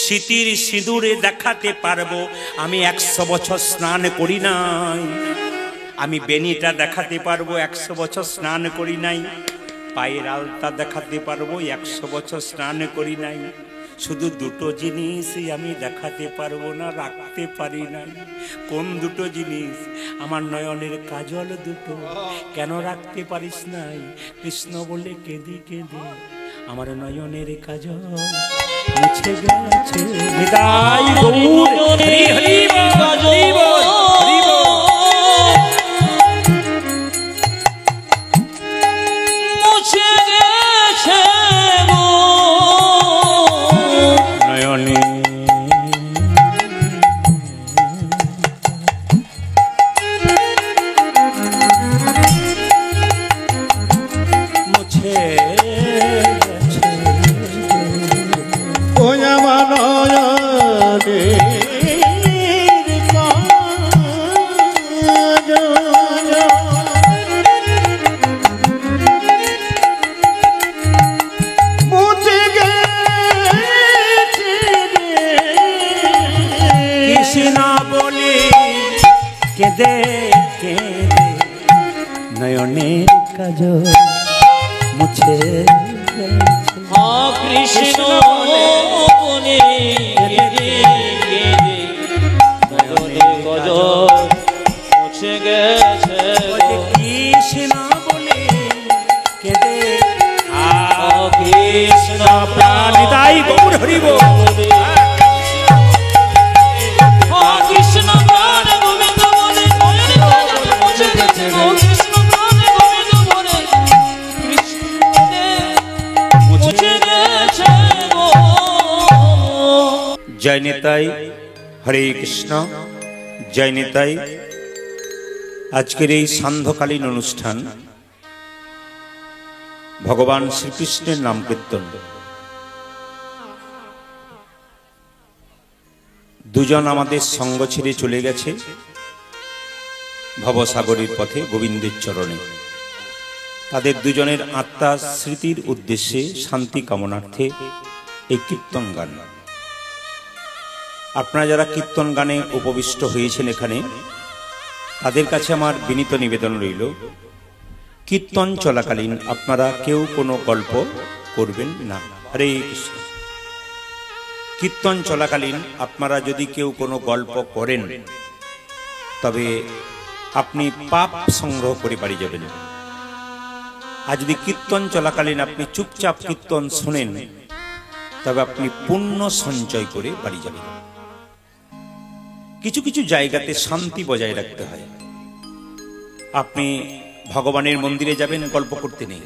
স্মৃতির সিঁদুরে দেখাতে পারবো আমি 100 বছর স্নান করি নাই। আমি বেনিটা দেখাতে পারবো 100 বছর স্নান করি নাই। পায়ের আলতা দেখাতে পারবো 100 বছর স্নান করি নাই। শুধু দুটো জিনিস আমি দেখাতে পারবো না, রাখতে পারি নাই। কোন দুটো জিনিস? আমার নয়নের কাজল দুটো। কেন রাখতে পারিস নাই? কৃষ্ণ বলে কেঁদে কেঁদে আমার নয়নের কাজল মুছে গেছে। বিদায় গৌর, হরি হরি বল, হরি বল, হরি বল। মুছে গেছে নয়নে মুছে গেছে। ও আমার নয়নের কাজল মুছে গেছে রে। কৃষ্ণ বলে কেঁদে কেঁদে নয়নের কাজল মুছে গেছে। কৃষ্ণ বলে কেঁদে কেঁদে নয়নে কাজল মুছে গেছে। কৃষ্ণ বলে কেঁদে কৃষ্ণ প্রাণ তাই গৌর হরি বল। কৃষ্ণ প্রাণ গোবিন্দ বলে নয়নে কাজল মুছে গেছে। কৃষ্ণ প্রাণ গোবিন্দ বলে কৃষ্ণ মুছে গেছে। জয় নিতাই, হরে কৃষ্ণ, জয় নিতাই। আজকের এই সান্ধ্যকালীন অনুষ্ঠান ভগবান শ্রীকৃষ্ণের নাম কীর্তন। দুজন আমাদের সঙ্গ ছেড়ে চলে গেছে ভবসাগরের পথে গোবিন্দের চরণে। তাদের দুজনের আত্মা স্মৃতির উদ্দেশ্যে শান্তি কামনার্থে এই কীর্তন গান। আপনারা যারা কীর্তন গানে উপবিষ্ট হয়েছেন এখানে, তাদের কাছে আমার বিনীত নিবেদন রইল, কীর্তন চলাকালীন আপনারা কেউ কোনো গল্প করবেন না। হরে কৃষ্ণ। কীর্তন চলাকালীন আপনারা যদি কেউ কোনো গল্প করেন তবে আপনি পাপ সংগ্রহ করে বাড়ি যাবেন। আর যদি কীর্তন চলাকালীন আপনি চুপচাপ কীর্তন শোনেন তবে আপনি পুণ্য সঞ্চয় করে বাড়ি যাবেন। কিছু কিছু জায়গাতে শান্তি বজায় রাখতে হয়। আপনি ভগবানের মন্দিরে যাবেন, গল্প করতে নেই।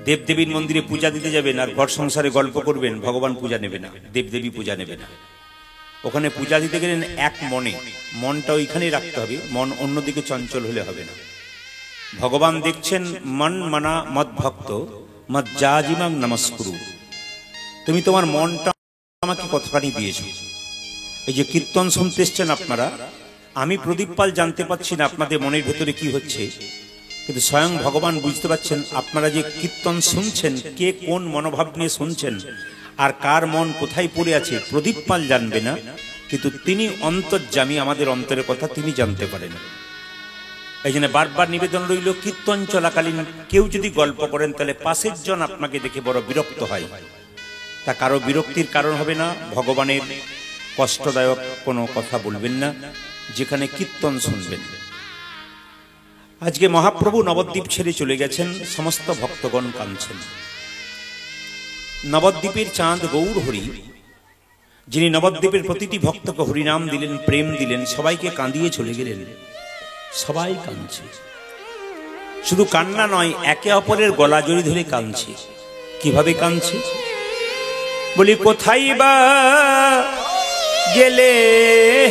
দেবদেবীর মন্দিরে পূজা দিতে যাবেন আর ঘর সংসারে গল্প করবেন, ভগবান পূজা নেবে না, দেবদেবী পূজা নেবে না। ওখানে পূজা দিতে গেলেন এক মনে, মনটা ওইখানেই রাখতে হবে, মন অন্যদিকে চঞ্চল হলে হবে না। ভগবান দেখছেন মন মানা মদ ভক্ত মদ জাজিমাং নমস্কুরু। তুমি তোমার মনটা আমাকে কতখানি দিয়েছ। এই যে কীর্তন শুনতে এসছেন আপনারা, আমি প্রদীপ পাল জানতে পারছি না আপনাদের মনের ভেতরে কি হচ্ছে, কিন্তু স্বয়ং ভগবান বুঝতে পারছেন আপনারা যে কীর্তন শুনছেন, কে কোন মনোভাব নিয়ে শুনছেন আর কার মন কোথায় পড়ে আছে প্রদীপ পাল জানবে না, কিন্তু তিনি অন্তর্যামী, আমাদের অন্তরের কথা তিনি জানতে পারেন। এই জন্য বারবার নিবেদন রইল, কীর্তন চলাকালীন কেউ যদি গল্প করেন তাহলে পাশের জন আপনাকে দেখে বড় বিরক্ত হয়। তা কারো বিরক্তির কারণ হবে না, ভগবানের কষ্টদায়ক কোনো কথা বলবেন না যেখানে কীর্তন শুনবেন। আজকে মহাপ্রভু নবদ্বীপ ছেড়ে চলে গেছেন, সমস্ত ভক্তগণ কাঁদছেন। নবদ্বীপের চাঁদ গৌর হরি, যিনি নবদ্বীপের প্রতিটি ভক্তকে হরিনাম দিলেন, প্রেম দিলেন, সবাইকে কাঁদিয়ে চলে গেলেন। সবাই কাঁদছে, শুধু কান্না নয়, একে অপরের গলা জড়ি ধরে কাঁদছে। কিভাবে কাঁদছে? বলি কোথায় বা গেলে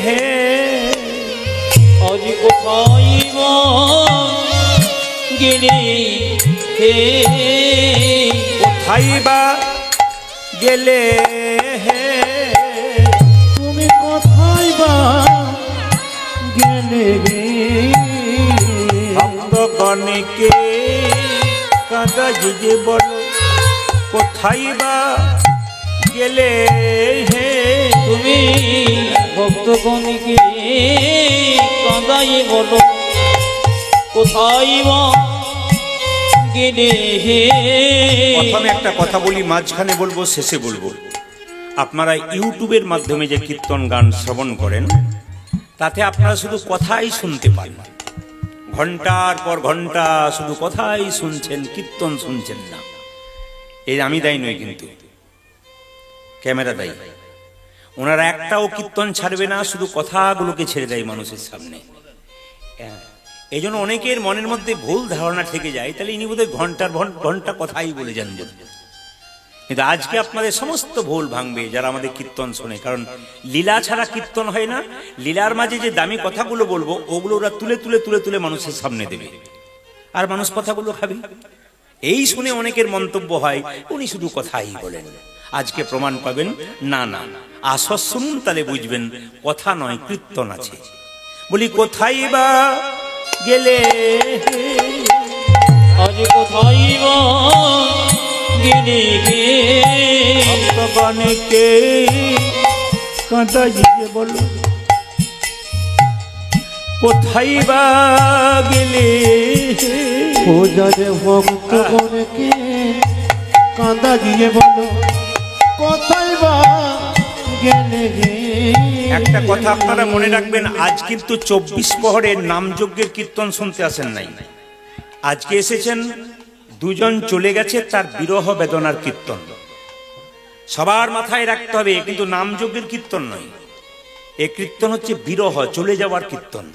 হে, আজ কোথায় বা গেলে হে, কোথায় বা গেলে হে, তুমি কোথায় বা গেলে রে, ভক্তগণকে কাঁদা যে বলো, কোথায় বা গেলে হে, তুমি ভক্তগণকে কাঁদাই বলো, কোথায় বা গেলে হে। প্রথমে একটা কথা বলি, মাঝখানে বলবো, শেষে বলবো। আপনারা ইউটিউবের মাধ্যমে যে কীর্তন গান শ্রবণ করেন, তাতে আপনারা শুধু কথাই শুনতে পান, ঘন্টার পর ঘন্টা শুধু কথাই শুনছেন, কীর্তন শুনছেন না। এই আমি দায়ী নই, কিন্তু ক্যামেরা দায়ী। ওনারা একটাও কীর্তন ছাড়বে না, শুধু কথাগুলোকে ছেড়ে দেয় মানুষের সামনে। এই জন্য অনেকের মনের মধ্যে ভুল ধারণা থেকে যায়, তাহলে ইনি বোধহয় ঘন্টার ঘন্টা কথাই বলে যান বোধ। কিন্তু আজকে আপনাদের সমস্ত ভুল ভাঙবে যারা আমাদের কীর্তন শোনে, কারণ লীলা ছাড়া কীর্তন হয় না। লীলার মাঝে যে দামি কথাগুলো বলবো, ওগুলো ওরা তুলে তুলে তুলে তুলে মানুষের সামনে দেবে, আর মানুষ কথাগুলো খাবে। এই শুনে অনেকের মন্তব্য হয়, উনি শুধু কথাই বলেন। আজকে প্রমাণ পাবেন, না না, আসর শুনুন, তাহলে বুঝবেন কথা নয়, কীর্তন আছে। বলি কোথায় বা গেলে, আজ কোথায় বা গেলে হে, ভক্তগণকে কাঁদা যে বলো, কোথায় বা গেলে, ও যারে ভক্তগণকে কাঁদা দিয়ে বলো, কোথায় বা গেলে রে। একটা কথা আপনারা মনে রাখবেন, আজ কিন্তু 24 প্রহরের নামযজ্ঞের কীর্তন শুনতে আসেন নাই। আজকে এসেছেন, দুজন চলে গেছে, তার বিরহ বেদনার কীর্তন। সবার মাথায় রাখতে হবে, কিন্তু নামযজ্ঞের কীর্তন নয়, এই কীর্তন হচ্ছে বিরহ, চলে যাওয়ার কীর্তন।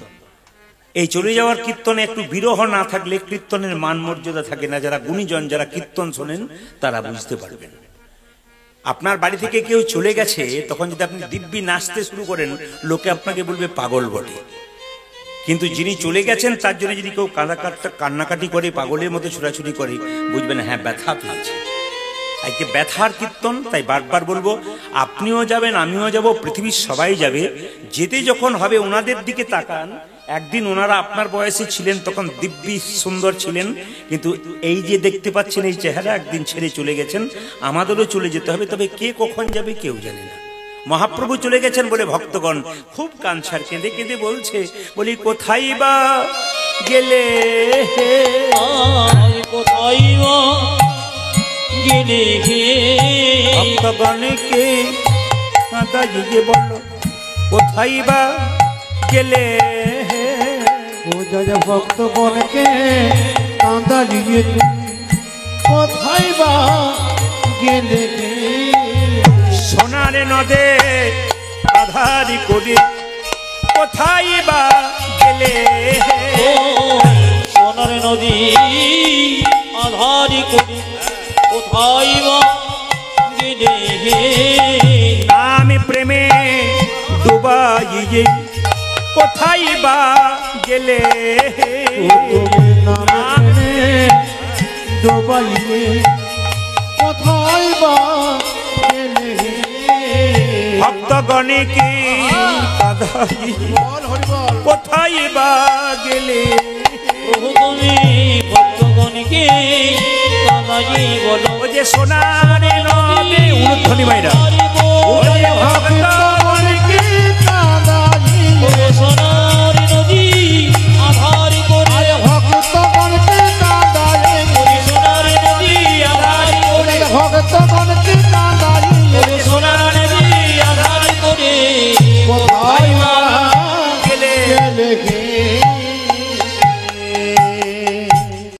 এই চলে যাওয়ার কীর্তনে একটু বিরহ না থাকলে কীর্তনের মান মর্যাদা থাকে না। যারা গুণীজন, যারা কীর্তন শোনেন, তারা বুঝতে পারবেন। আপনার বাড়ি থেকে কেউ চলে গেছে, তখন যদি আপনি দিব্যি নাচতে শুরু করেন, লোকে আপনাকে বলবে পাগল বটে। কিন্তু যিনি চলে গেছেন তার জন্য যদি কেউ কান্নাকাটি করে পাগলের মতো ছোটাছুটি করে, বুঝবেন হ্যাঁ ব্যথা পেয়েছে। আজকে ব্যথার কীর্তন। তাই বারবার বলবো, আপনিও যাবেন, আমিও যাব, পৃথিবীর সবাই যাবে। যেতে যখন হবে ওনাদের দিকে তাকান। একদিন ওনারা আপনার বয়সে ছিলেন, তখন দিব্যি সুন্দর ছিলেন, কিন্তু এই যে দেখতে পাচ্ছেন এই চেহারা, একদিন ছেড়ে চলে গেছেন। আমাদেরও চলে যেতে হবে, তবে কে কখন যাবে কেউ জানে না। মহাপ্রভু চলে গেছেন বলে ভক্তগণ খুব কাঁদছে, কেঁদে কেঁদে বলছে, বলি কোথায় বা গেলে, কোথায় বা গেলে হে, ভক্তগণকে কাঁদাইয়ে বলল কোথায় বা গেলে, ও যা ভক্তগণকে কাঁদালিয়ে কোথায় বা গেলে গে? সোনার নদে আধারি করে কোথায় বা গেলে, ও সোনার নদী আধারি করি কোথায় বা গেলে হে, আমি প্রেমে ডুবাইয়ে কোথায় বা গেলে, তুমি নামে ডোবাইলে কোথায় বা গেলে গে? ভক্তগণকে কাঁদাইয়ে বল হরি বল। কোথায় বা গেলে, প্রভু তুমি ভক্তগণকে কাঁদাই বলো, ও যে সোনার